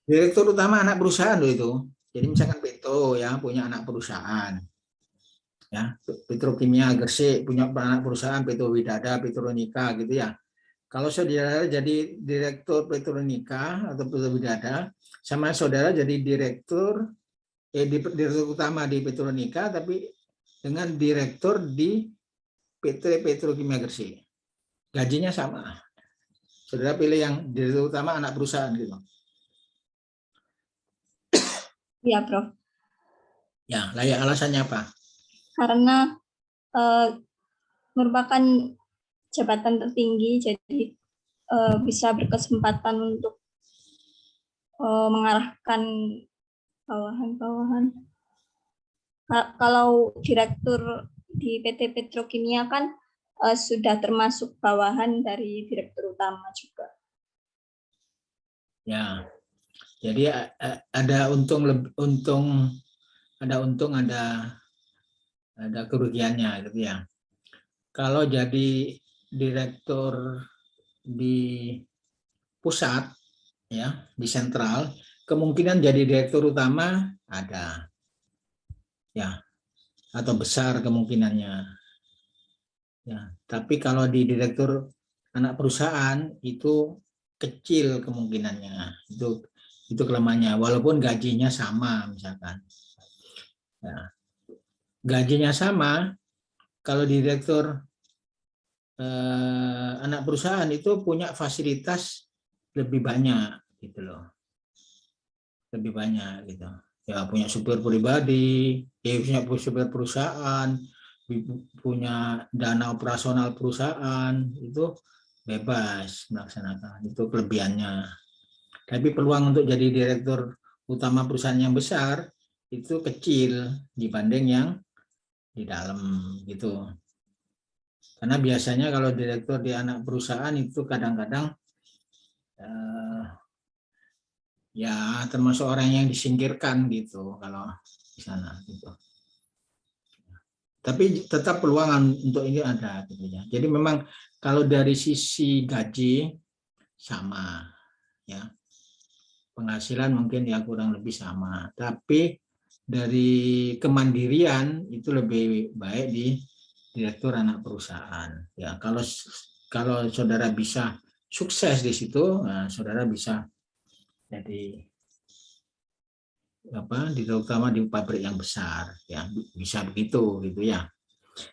S1: direktur utama anak perusahaan loh itu. Jadi misalkan Petro ya punya anak perusahaan. Ya, Petrokimia Gresik punya anak perusahaan Petro Widada, Petronika gitu ya. Kalau saudara jadi direktur Petronika atau Petro Widada, sama saudara jadi direktur utama di Petronika tapi dengan direktur di PT Petrokimia Gresik. Gajinya sama. Saudara pilih yang direktur utama anak perusahaan gitu.
S2: ya, Prof.
S1: Ya, layak alasannya apa?
S2: Karena merupakan jabatan tertinggi, jadi bisa berkesempatan untuk mengarahkan bawahan-bawahan. Kalau direktur di PT Petrokimia kan sudah termasuk bawahan dari direktur utama juga.
S1: Ya, jadi ada ada kerugiannya gitu ya. Kalau jadi direktur di pusat ya, di sentral, kemungkinan jadi direktur utama ada. Ya, atau besar kemungkinannya. Ya, tapi kalau di direktur anak perusahaan itu kecil kemungkinannya. Itu kelemahannya walaupun gajinya sama misalkan. Ya. Gajinya sama, kalau direktur anak perusahaan itu punya fasilitas lebih banyak gitu loh. Lebih banyak gitu. Ya punya supir pribadi, punya supir perusahaan, punya dana operasional perusahaan, itu bebas melaksanakan. Itu kelebihannya. Tapi peluang untuk jadi direktur utama perusahaan yang besar itu kecil dibanding yang di dalam gitu. Karena biasanya kalau direktur di anak perusahaan itu kadang-kadang ya termasuk orang yang disingkirkan gitu kalau di sana gitu. Tapi tetap peluang untuk ini ada gitu ya. Jadi memang kalau dari sisi gaji sama ya. Penghasilan mungkin ya kurang lebih sama, tapi dari kemandirian itu lebih baik di direktur anak perusahaan. Ya, kalau saudara bisa sukses di situ, nah, saudara bisa jadi terutama di pabrik yang besar, ya bisa begitu gitu ya.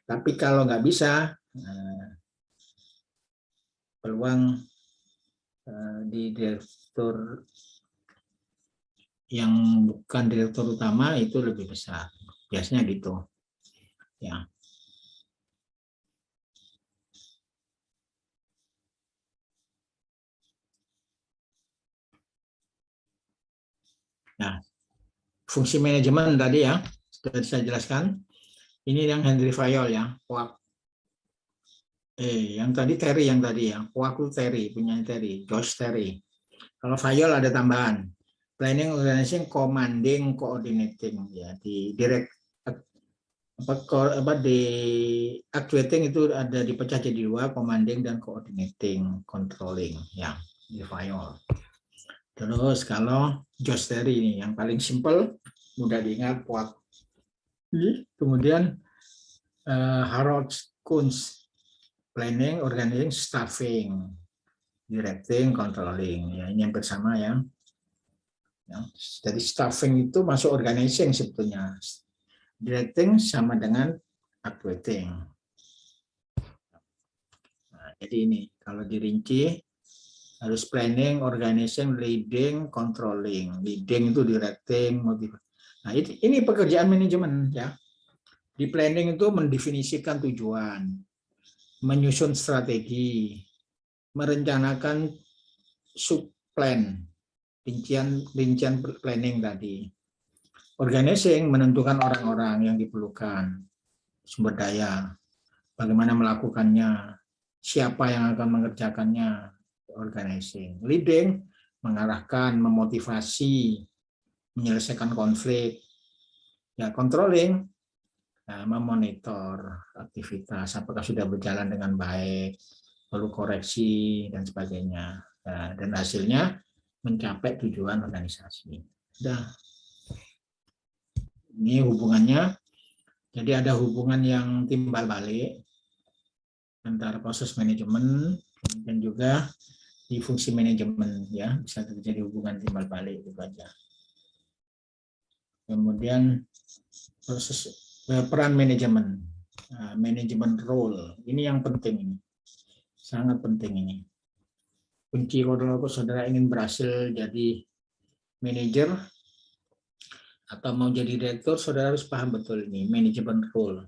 S1: Tapi kalau nggak bisa, peluang di direktur yang bukan direktur utama itu lebih besar, biasanya gitu ya. Nah, fungsi manajemen tadi ya sudah saya jelaskan. Ini yang Henry Fayol ya, yang tadi Terry yang tadi ya, Poak Terry punya Terry, Josh Terry. Kalau Fayol ada tambahan, planning, organizing, commanding, coordinating ya di direct di actuating itu ada dipecah jadi dua, commanding dan coordinating, controlling ya di Fayol. Terus kalau Josh Terry ini yang paling simple, mudah diingat, Poak. Kemudian Harold Kunz, planning, organizing, staffing, directing, controlling. Ya, ini yang bersama ya. Jadi staffing itu masuk organizing sebetulnya. Directing sama dengan actuating. Nah, jadi ini kalau dirinci harus planning, organizing, leading, controlling. Leading itu directing, motivasi. Nah, ini pekerjaan manajemen ya. Di planning itu mendefinisikan tujuan, menyusun strategi, merencanakan subplan, rincian planning tadi. Organizing menentukan orang-orang yang diperlukan, sumber daya, bagaimana melakukannya, siapa yang akan mengerjakannya, organizing. Leading mengarahkan, memotivasi, menyelesaikan konflik. Ya, controlling memonitor aktivitas apakah sudah berjalan dengan baik, perlu koreksi dan sebagainya, dan hasilnya mencapai tujuan organisasi. Ini hubungannya, jadi ada hubungan yang timbal balik antara proses manajemen dan juga di fungsi manajemen ya, bisa terjadi hubungan timbal balik itu aja. Kemudian proses peran manajemen, manajemen role, ini yang penting, ini sangat penting ini. Kunci kalau saudara ingin berhasil jadi manajer atau mau jadi direktur, saudara harus paham betul ini manajemen role.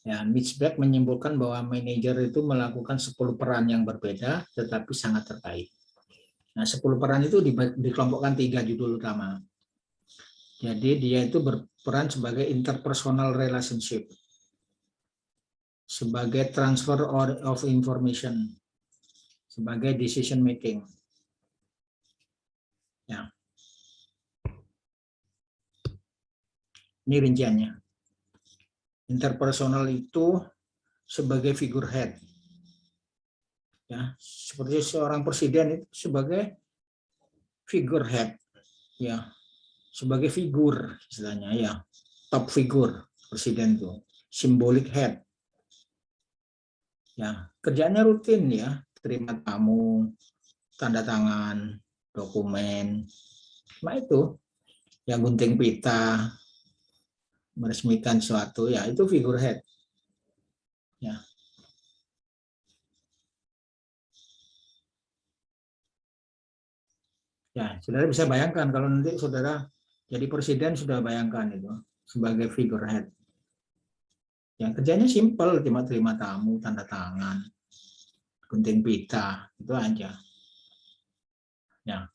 S1: Ya, Mitch Beck menyimpulkan bahwa manajer itu melakukan 10 peran yang berbeda tetapi sangat terkait. Nah, 10 peran itu dikelompokkan 3 judul utama. Jadi dia itu berperan sebagai interpersonal relationship, sebagai transfer of information, sebagai decision making. Ya. Ini rinciannya. Interpersonal itu sebagai figurehead. Ya, seperti seorang presiden itu sebagai figurehead, ya, sebagai figur istilahnya ya, top figur presiden itu, symbolic head. Ya, kerjanya rutin ya, terima tamu, tanda tangan, dokumen, nah itu, yang gunting pita, meresmikan sesuatu, ya itu figurehead. Ya. Ya, saudara bisa bayangkan kalau nanti saudara jadi presiden, sudah bayangkan itu sebagai figurehead. Yang kerjanya simpel, cuma terima tamu, tanda tangan, gunting pita, itu aja. Ya.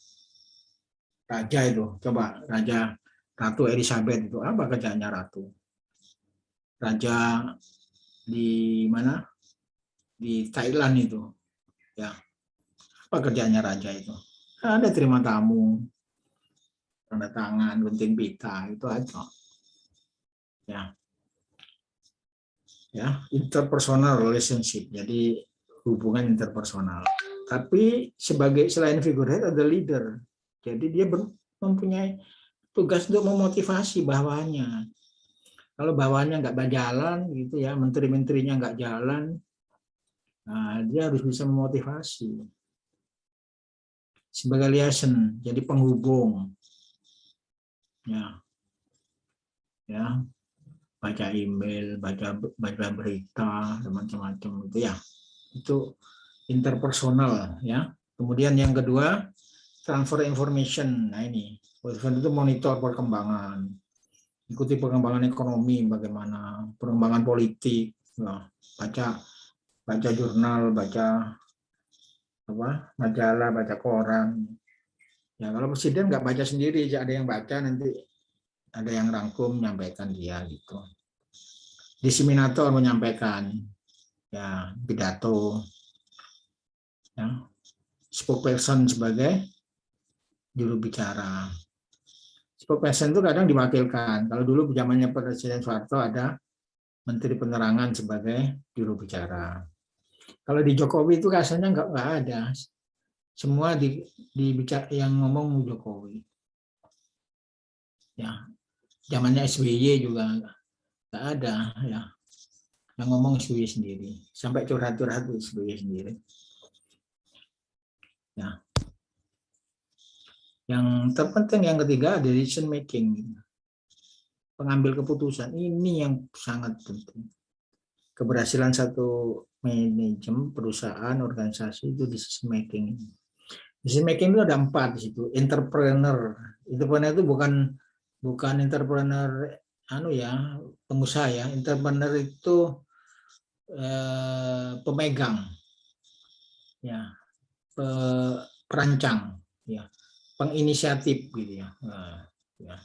S1: Raja itu, coba raja Ratu Elizabeth itu apa kerjaannya ratu? Raja di mana? Di Thailand itu, ya. Apa kerjaannya raja itu? Ada terima tamu, tanda tangan, gunting pita, itu aja. Ya, interpersonal relationship. Jadi hubungan interpersonal. Tapi selain figurehead ada leader. Jadi dia mempunyai tugas untuk memotivasi bawahannya. Kalau bawahannya nggak berjalan gitu ya, menteri-menterinya nggak jalan, nah, dia harus bisa memotivasi. Sebagai liaison, jadi penghubung. Ya. Baca email, baca berita, macam-macam itu ya. Itu interpersonal ya. Kemudian yang kedua, transfer information. Nah ini, itu monitor perkembangan, ikuti perkembangan ekonomi, bagaimana perkembangan politik, nah, baca jurnal, baca majalah, baca koran. Ya kalau presiden nggak baca sendiri, ada yang baca, nanti ada yang rangkum menyampaikan dia gitu. Diseminator menyampaikan ya pidato, ya. Spokesperson sebagai juru bicara. Spokesperson itu kadang diwakilkan. Kalau dulu zamannya Presiden Soeharto ada Menteri Penerangan sebagai juru bicara. Kalau di Jokowi itu rasanya nggak ada. Semua yang ngomong Jokowi. Ya, zamannya SBY juga nggak ada ya. Yang ngomong SBY sendiri. Sampai curhat-curhat SBY sendiri. Ya. Yang terpenting yang ketiga, decision making. Pengambil keputusan. Ini yang sangat penting. Keberhasilan satu manajemen, perusahaan, organisasi itu decision making. Decision making itu ada 4 di situ. Entrepreneur. Entrepreneur itu bukan entrepreneur pengusaha ya. Entrepreneur itu pemegang. Ya. Perancang, ya. Penginisiatif gitu ya. Ya.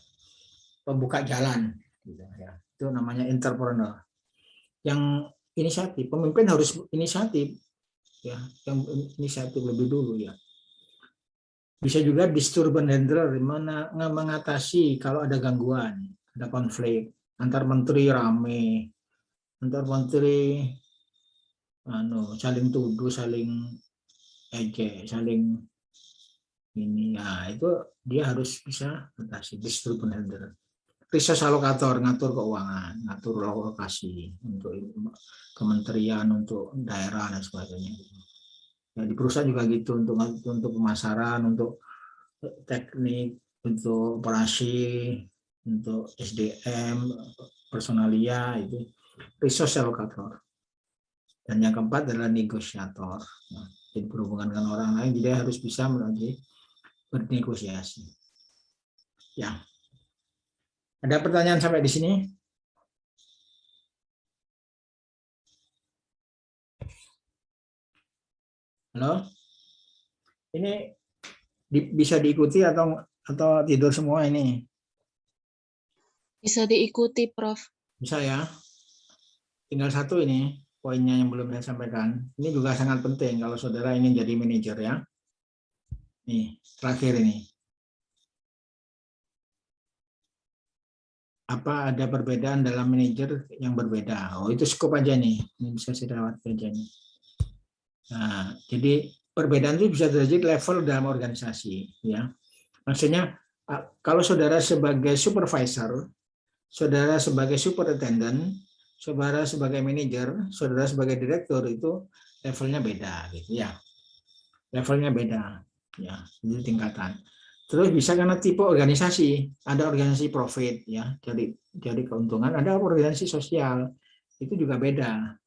S1: Pembuka jalan gitu ya. Itu namanya entrepreneur. Yang inisiatif, pemimpin harus inisiatif ya, yang inisiatif lebih dulu ya. Bisa juga disturbance handler, dimana mengatasi kalau ada gangguan, ada konflik antar menteri rame, antar menteri saling tuduh, saling ejek, saling ini ya, itu dia harus bisa atasi. Disturbance handler. Resource alokator, ngatur keuangan, ngatur alokasi untuk kementerian, untuk daerah dan sebagainya. Ya, di perusahaan juga gitu, untuk pemasaran, untuk teknik, untuk operasi, untuk SDM, personalia, itu resource alokator. Dan yang keempat adalah negosiator. Nah, jadi berhubungan dengan orang lain, jadi harus bisa bernegosiasi. Ya. Ada pertanyaan sampai di sini? Halo? Ini bisa diikuti atau tidur semua ini?
S6: Bisa diikuti, Prof.
S1: Bisa ya. Tinggal satu ini poinnya yang belum saya sampaikan. Ini juga sangat penting kalau saudara ingin jadi manajer ya. Nih, terakhir ini. Apa ada perbedaan dalam manajer yang berbeda? Oh, itu skop aja nih. Ini bisa saya lewat aja nih. Nah, jadi perbedaan itu bisa terjadi level dalam organisasi ya. Maksudnya kalau saudara sebagai supervisor, saudara sebagai superintendent, saudara sebagai manajer, saudara sebagai direktur, itu levelnya beda gitu ya. Levelnya beda ya, itu tingkatan. Terus bisa karena tipe organisasi, ada organisasi profit ya, jadi keuntungan, ada organisasi sosial, itu juga beda,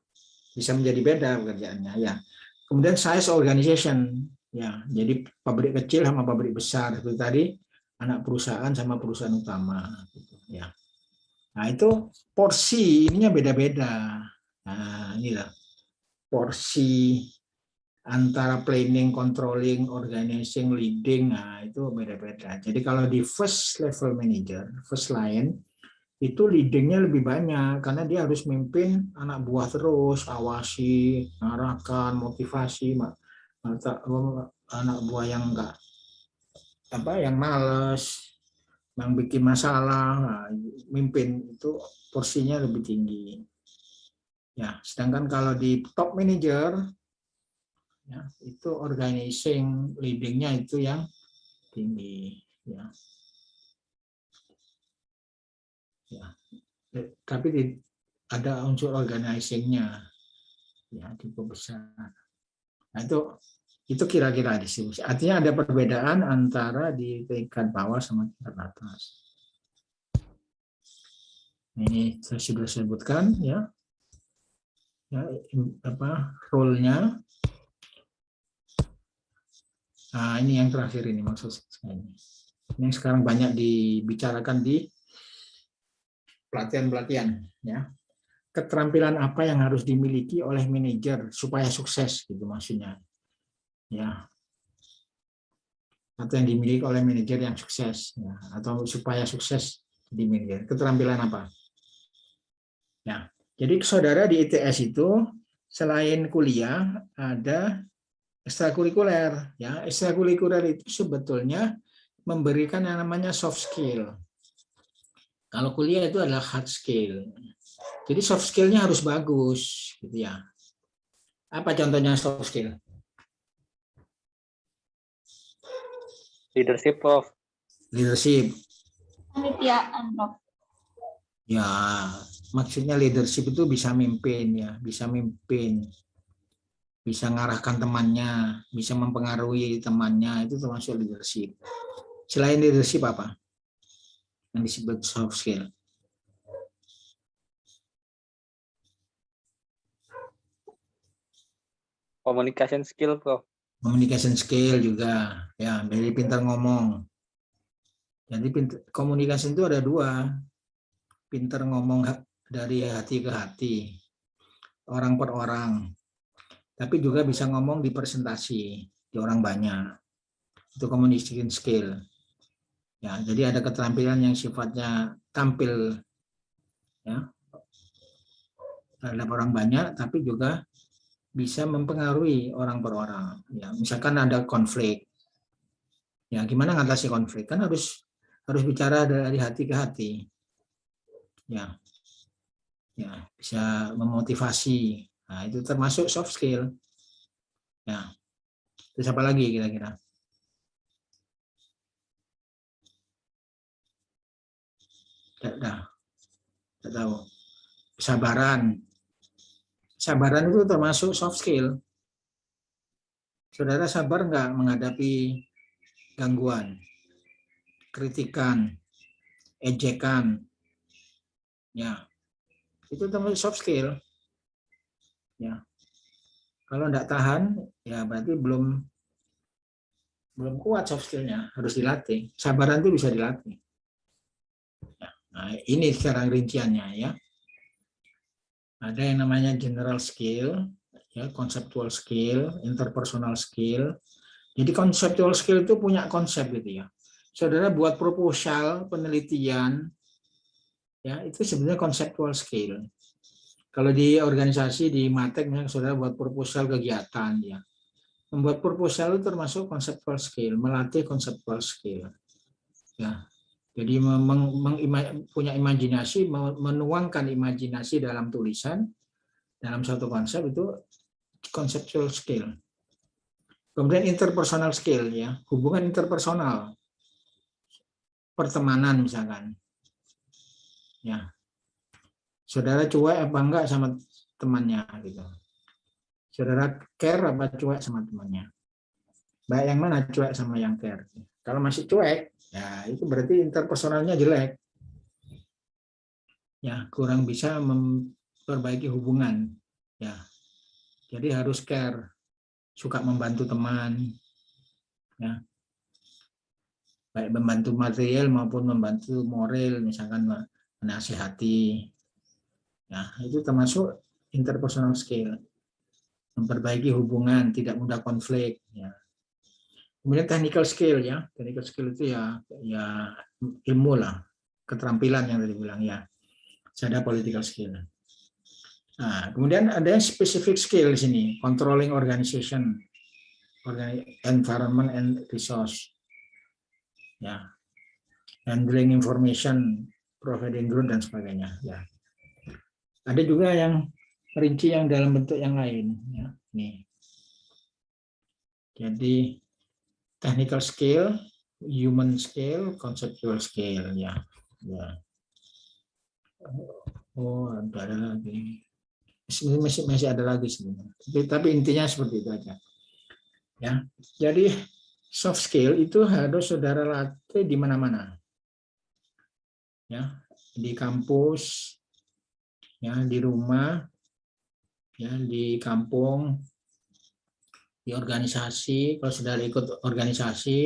S1: bisa menjadi beda pekerjaannya ya. Kemudian size organization ya, jadi pabrik kecil sama pabrik besar, seperti tadi anak perusahaan sama perusahaan utama gitu ya. Nah itu porsi ininya beda-beda. Nah inilah porsi antara planning, controlling, organizing, leading, nah itu beda-beda. Jadi kalau di first level manager, first line, itu leadingnya lebih banyak karena dia harus mimpin anak buah terus, awasi, arahkan, motivasi, anak buah yang enggak yang males, yang bikin masalah, nah, mimpin itu porsinya lebih tinggi. Ya, sedangkan kalau di top manager ya, itu organizing, leadingnya itu yang tinggi. Ya. Ya. Tapi ada unsur organizingnya, ya cukup besar. Nah, itu kira-kira distribusi. Artinya ada perbedaan antara di tingkat bawah sama tingkat atas. Ini saya sudah sebutkan ya, role-nya. Nah, ini yang terakhir ini maksud saya. Ini yang sekarang banyak dibicarakan di pelatihan-pelatihan ya. Keterampilan apa yang harus dimiliki oleh manajer supaya sukses gitu maksudnya. Ya. Atau yang dimiliki oleh manajer yang sukses ya, atau supaya sukses di manajer. Keterampilan apa? Ya. Jadi saudara di ITS itu selain kuliah ada ekstrakurikuler ya. Ekstrakurikuler itu sebetulnya memberikan yang namanya soft skill. Kalau kuliah itu adalah hard skill. Jadi soft skill-nya harus bagus gitu ya. Apa contohnya soft skill?
S5: Leadership, Prof.
S1: Leadership.
S2: Kepanitiaan, Prof.
S1: Ya, maksudnya leadership itu bisa mimpin ya, bisa mimpin. Bisa mengarahkan temannya, bisa mempengaruhi temannya, itu termasuk leadership. Selain leadership apa? Yang disebut soft skill.
S5: Communication skill, Prof.
S1: Communication skill juga, ya, jadi pintar ngomong. Jadi komunikasi itu ada dua, pintar ngomong dari hati ke hati, orang per orang. Tapi juga bisa ngomong di presentasi, di orang banyak. Itu communication skill. Ya, jadi ada keterampilan yang sifatnya tampil ya, terhadap orang banyak, tapi juga bisa mempengaruhi orang per orang. Ya, misalkan ada konflik, ya gimana ngatasi konflik? Kan harus bicara dari hati ke hati. Ya, ya bisa memotivasi. Nah, itu termasuk soft skill. Ya, terus apa lagi kira-kira? Tidak tahu. Kesabaran. Kesabaran itu termasuk soft skill. Saudara sabar nggak menghadapi gangguan, kritikan, ejekan, ya itu termasuk soft skill. Ya, kalau nggak tahan, ya berarti belum kuat soft skillnya, harus dilatih. Sabaran itu bisa dilatih. Ya, nah, ini sekarang rinciannya ya. Ada yang namanya general skill, ya, conceptual skill, interpersonal skill. Jadi conceptual skill itu punya konsep gitu ya. Saudara buat proposal penelitian, ya itu sebenarnya conceptual skill. Kalau di organisasi di Matek, saudara buat proposal kegiatan, ya. Membuat proposal itu termasuk conceptual skill, melatih conceptual skill. Ya. Jadi punya imajinasi, menuangkan imajinasi dalam tulisan, dalam satu konsep itu conceptual skill. Kemudian interpersonal skill, ya, hubungan interpersonal, pertemanan misalkan, ya, saudara cuek apa enggak sama temannya, gitu. Saudara care apa cuek sama temannya? Baik yang mana, cuek sama yang care? Kalau masih cuek, ya itu berarti interpersonalnya jelek, ya, kurang bisa memperbaiki hubungan, ya. Jadi harus care, suka membantu teman, ya, baik membantu material maupun membantu moral, misalkan menasihati, ya itu termasuk interpersonal skill. memperbaiki hubungan, tidak mudah konflik. Ya. Kemudian technical skill ya, technical skill itu ya ilmu lah, keterampilan yang tadi bilang ya. Ada political skill. Nah, kemudian ada specific skill di sini, controlling organization, environment and resource, ya, handling information, providing growth dan sebagainya. Ya. Ada juga yang rinci yang dalam bentuk yang lain. Ya. Nih. Jadi technical skill, human skill, conceptual skill, ya. Ya. Oh, ada lagi. Masih ada lagi sebenarnya. Tapi intinya seperti itu aja. Ya. Jadi soft skill itu harus saudara latih di mana-mana. Ya, di kampus, ya, di rumah, ya, di kampung, di organisasi. Kalau saudara ikut organisasi,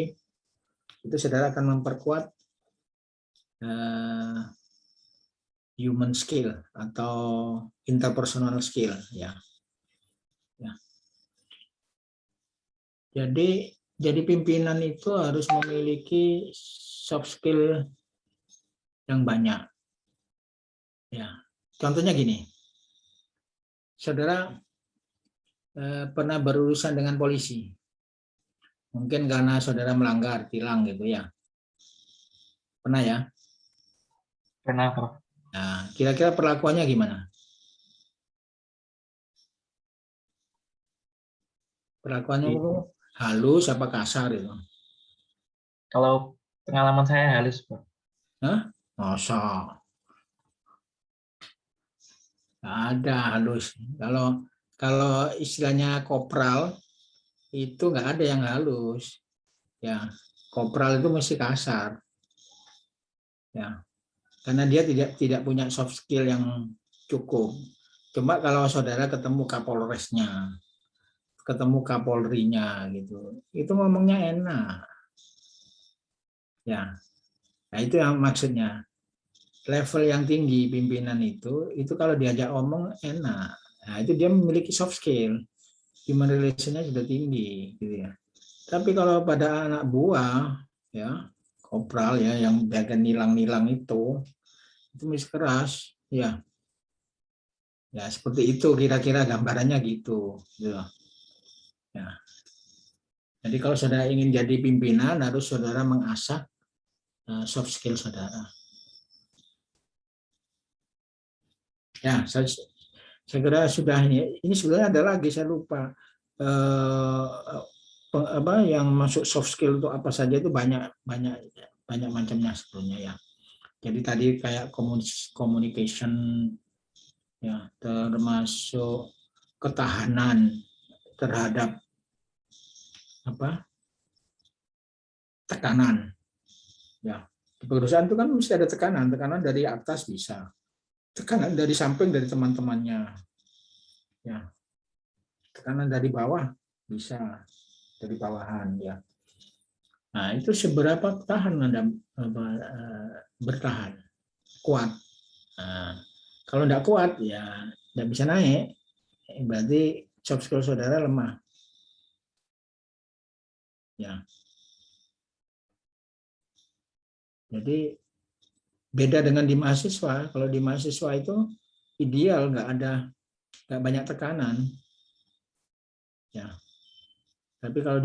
S1: itu saudara akan memperkuat human skill atau interpersonal skill, ya. Ya. Jadi pimpinan itu harus memiliki soft skill yang banyak. Ya. Contohnya gini. Saudara pernah berurusan dengan polisi. Mungkin karena saudara melanggar, tilang gitu ya. Pernah ya?
S4: Pernah, Prof.
S1: Nah, kira-kira perlakuannya gimana? Perlakuannya halus apa kasar itu?
S4: Kalau pengalaman saya halus, Prof.
S1: Hah? Masa? Nggak ada halus. Kalau istilahnya kopral itu nggak ada yang halus. Ya, kopral itu mesti kasar. Ya, karena dia tidak punya soft skill yang cukup. Cuma kalau saudara ketemu kapolresnya, ketemu kapolrinya gitu, itu ngomongnya enak. Ya, nah itu yang maksudnya. Level yang tinggi pimpinan itu kalau diajak omong enak. Nah, itu dia memiliki soft skill. Human relation-nya sudah tinggi gitu ya. Tapi kalau pada anak buah ya, kopral ya yang jaga nilang-nilang itu mesti keras ya. Ya, seperti itu kira-kira gambarannya gitu. Ya. Jadi kalau saudara ingin jadi pimpinan harus saudara mengasah soft skill saudara. Ya, saya kira sudah ini sebenarnya ada lagi saya lupa apa yang masuk soft skill itu apa saja itu banyak macamnya sebetulnya ya. Jadi tadi kayak communication ya, termasuk ketahanan terhadap apa tekanan ya. Di perusahaan itu kan mesti ada tekanan dari atas bisa, tekanan dari samping dari teman-temannya ya, tekanan dari bawah bisa dari bawahan ya. Nah itu seberapa tahan Anda bertahan kuat. Nah, kalau tidak kuat ya tidak bisa naik, berarti soft skill saudara lemah ya. Jadi beda dengan di mahasiswa. Kalau di mahasiswa itu ideal nggak banyak tekanan ya. Tapi kalau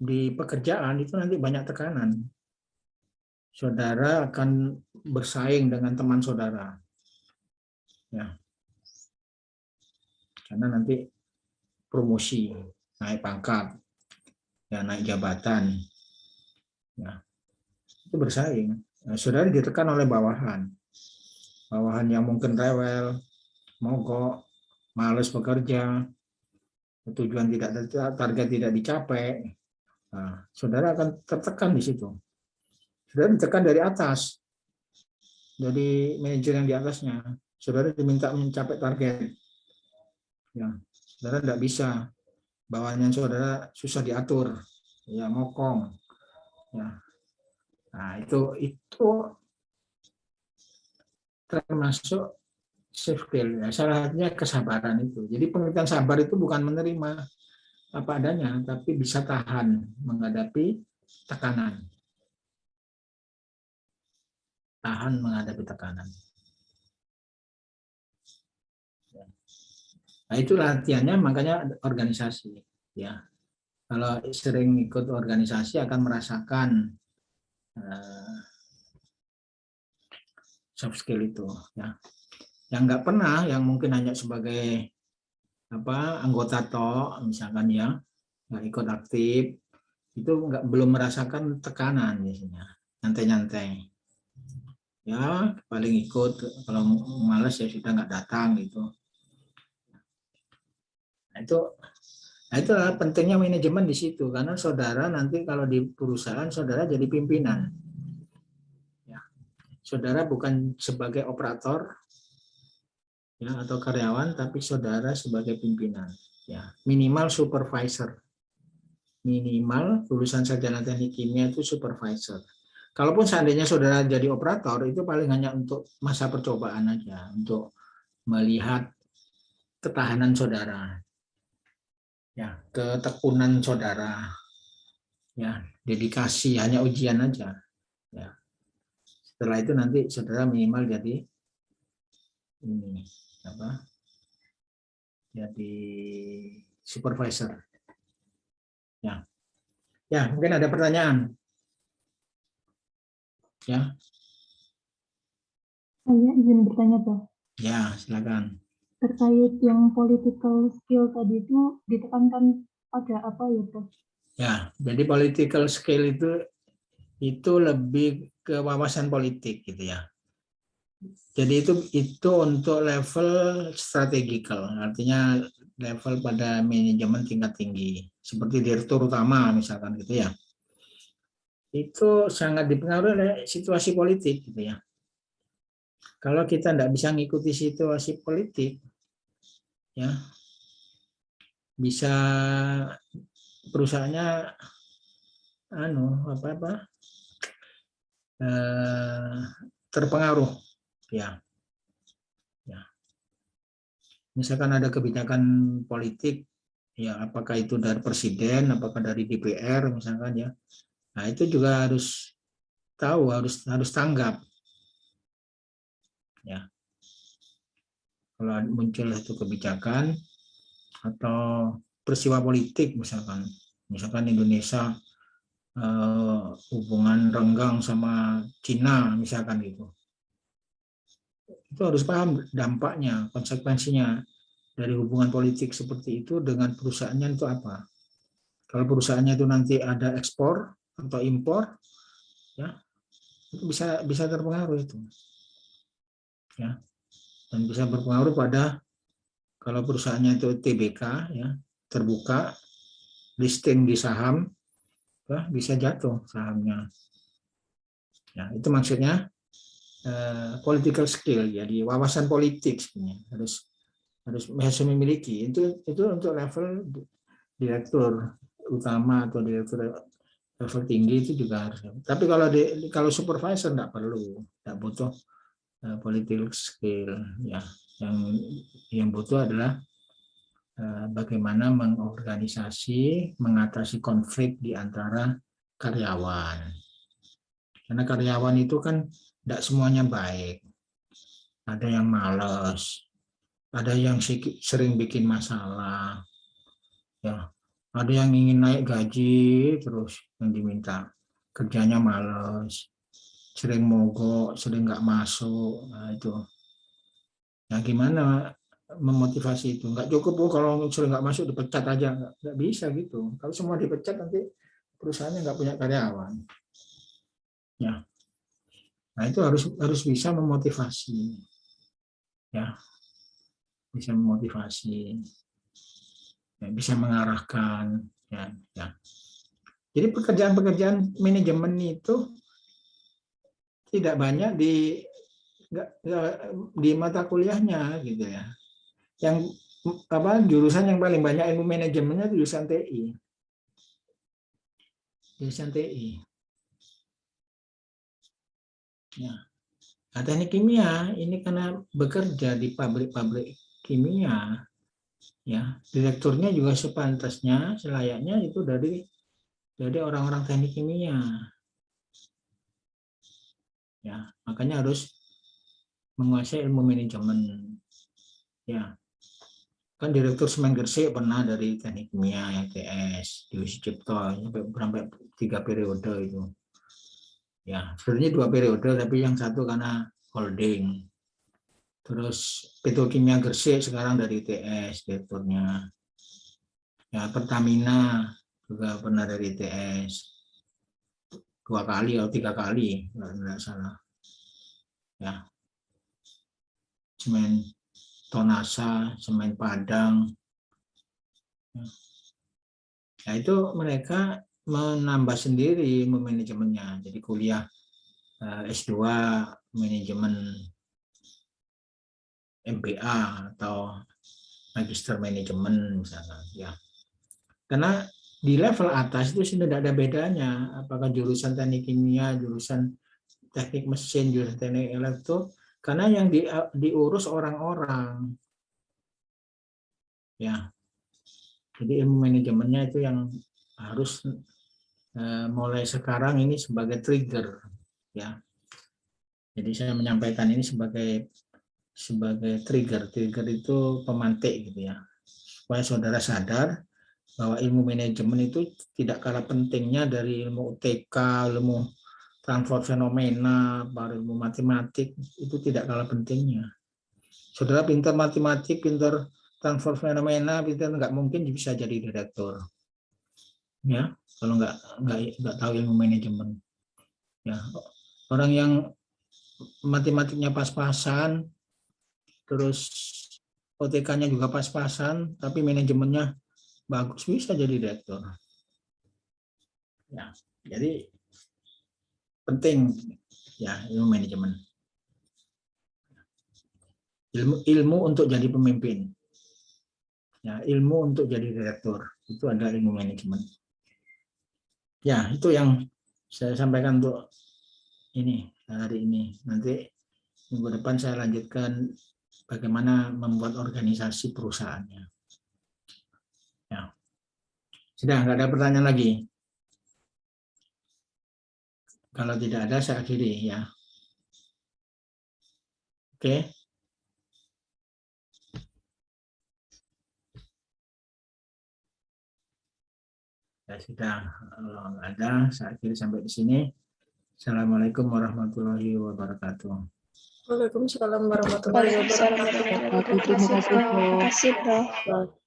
S1: di pekerjaan itu nanti banyak tekanan. Saudara akan bersaing dengan teman saudara ya. Karena nanti promosi, naik pangkat, ya naik jabatan, ya itu bersaing. Nah, saudara ditekan oleh bawahan yang mungkin rewel, mogok, malas bekerja, tujuan target tidak dicapai. Nah, saudara akan tertekan di situ. Saudara ditekan dari atas, dari manajer yang di atasnya. Saudara diminta mencapai target, ya saudara tidak bisa. Bawahannya saudara susah diatur, ya mokong, ya. Nah itu termasuk soft skill ya, salah satunya kesabaran itu. Jadi pengertian sabar itu bukan menerima apa adanya, tapi bisa tahan menghadapi tekanan. Tahan menghadapi tekanan. Nah, itu latihannya, makanya organisasi ya. Kalau sering ikut organisasi akan merasakan soft skill itu ya. Yang nggak pernah, yang mungkin hanya sebagai anggota toh misalkan ya, nggak ikut aktif, itu belum merasakan tekanan biasanya, nyantai-nyantai ya, paling ikut, kalau malas ya sudah nggak datang gitu. Nah itulah pentingnya manajemen di situ, karena saudara nanti kalau di perusahaan saudara jadi pimpinan ya. Saudara bukan sebagai operator ya, atau karyawan, tapi saudara sebagai pimpinan ya, minimal supervisor, minimal lulusan sarjana teknik kimia itu supervisor. Kalaupun seandainya saudara jadi operator, itu paling hanya untuk masa percobaan aja, untuk melihat ketahanan saudara ya, ketekunan saudara ya, dedikasi, hanya ujian aja ya. Setelah itu nanti saudara minimal jadi ini jadi supervisor ya. Ya, mungkin ada pertanyaan ya.
S3: Saya izin bertanya, Pak.
S1: Ya, silakan.
S3: Terkait yang political skill tadi itu ditekankan pada apa ya, Prof?
S1: Ya, jadi political skill itu lebih ke wawasan politik gitu ya. Jadi itu untuk level strategikal, artinya level pada manajemen tingkat tinggi, seperti direktur utama misalkan gitu ya. Itu sangat dipengaruhi oleh situasi politik gitu ya. Kalau kita tidak bisa mengikuti situasi politik, ya bisa perusahaannya terpengaruh ya. Misalkan ada kebijakan politik ya, apakah itu dari presiden, apakah dari DPR misalkan ya. Nah, itu juga harus tahu, harus tanggap ya. Kalau muncul itu kebijakan atau peristiwa politik misalkan Indonesia hubungan renggang sama Cina misalkan gitu, itu harus paham dampaknya, konsekuensinya dari hubungan politik seperti itu dengan perusahaannya itu apa. Kalau perusahaannya itu nanti ada ekspor atau impor ya, itu bisa terpengaruh itu ya, dan bisa berpengaruh pada, kalau perusahaannya itu TBK ya, terbuka listing di saham ya, bisa jatuh sahamnya ya. Itu maksudnya political skill, jadi wawasan politik sebenarnya harus memiliki itu untuk level direktur utama atau direktur level tinggi itu juga harus. Tapi kalau supervisor tidak perlu, tidak butuh political skill ya. Yang butuh adalah bagaimana mengorganisasi, mengatasi konflik di antara karyawan. Karena karyawan itu kan tidak semuanya baik. Ada yang malas, ada yang sering bikin masalah, ya. Ada yang ingin naik gaji terus yang diminta, kerjanya malas, sering mogok, sering nggak masuk. Nah, itu. Nah, gimana memotivasi itu? Nggak cukup kalau sering nggak masuk dipecat aja, nggak bisa gitu. Kalau semua dipecat nanti perusahaannya nggak punya karyawan. Ya. Nah, itu harus bisa memotivasi. Ya. Bisa memotivasi. Ya, bisa mengarahkan ya. Jadi pekerjaan-pekerjaan manajemen itu tidak banyak di mata kuliahnya gitu ya. Yang jurusan yang paling banyak ilmu manajemennya itu jurusan TI. Jurusan TI. Ya. Nah, teknik kimia ini karena bekerja di pabrik-pabrik kimia, ya direkturnya juga sepantasnya, selayaknya itu dari orang-orang teknik kimia. Ya, makanya harus menguasai ilmu manajemen. Ya, kan direktur Semen Gresik pernah dari teknik kimia ITS, Dewi Sucipto sampai 3 periode itu. Ya, sebenarnya 2 periode, tapi yang satu karena holding. Terus Petrokimia Gresik sekarang dari ITS direkturnya. Ya, Pertamina juga pernah dari ITS 2 kali atau 3 kali, nggak salah. Ya, Semen Tonasa, Semen Padang. Nah, itu mereka menambah sendiri manajemennya. Jadi kuliah S2 manajemen MBA atau magister manajemen misalnya, ya. Karena di level atas itu tidak ada bedanya apakah jurusan teknik kimia, jurusan teknik mesin, jurusan teknik elektro, karena yang diurus orang-orang. Ya. Jadi ilmu manajemennya itu yang harus mulai sekarang ini sebagai trigger, ya. Jadi saya menyampaikan ini sebagai trigger. Trigger itu pemantik gitu ya. Supaya saudara sadar bahwa ilmu manajemen itu tidak kalah pentingnya dari ilmu UTK, ilmu transfer fenomena, baru ilmu matematik, itu tidak kalah pentingnya. Saudara pintar matematik, pintar transfer fenomena, pintar nggak mungkin bisa jadi direktur. Ya, kalau nggak tahu ilmu manajemen. Ya, orang yang matematiknya pas-pasan, terus OTK-nya juga pas-pasan, tapi manajemennya bagus, bisa jadi direktur. Ya, jadi penting ya ilmu manajemen. Ilmu untuk jadi pemimpin. Ya, ilmu untuk jadi direktur itu adalah ilmu manajemen. Ya, itu yang saya sampaikan untuk ini hari ini. Nanti minggu depan saya lanjutkan bagaimana membuat organisasi perusahaannya. Ya. Sudah, nggak ada pertanyaan lagi. Kalau tidak ada, saya akhiri ya. Oke. Ya sudah, kalau nggak ada, saya akhiri sampai di sini. Assalamualaikum warahmatullahi wabarakatuh.
S7: Waalaikumsalam warahmatullahi wabarakatuh.
S6: Terima kasih, Prof.
S2: Terima kasih, Prof.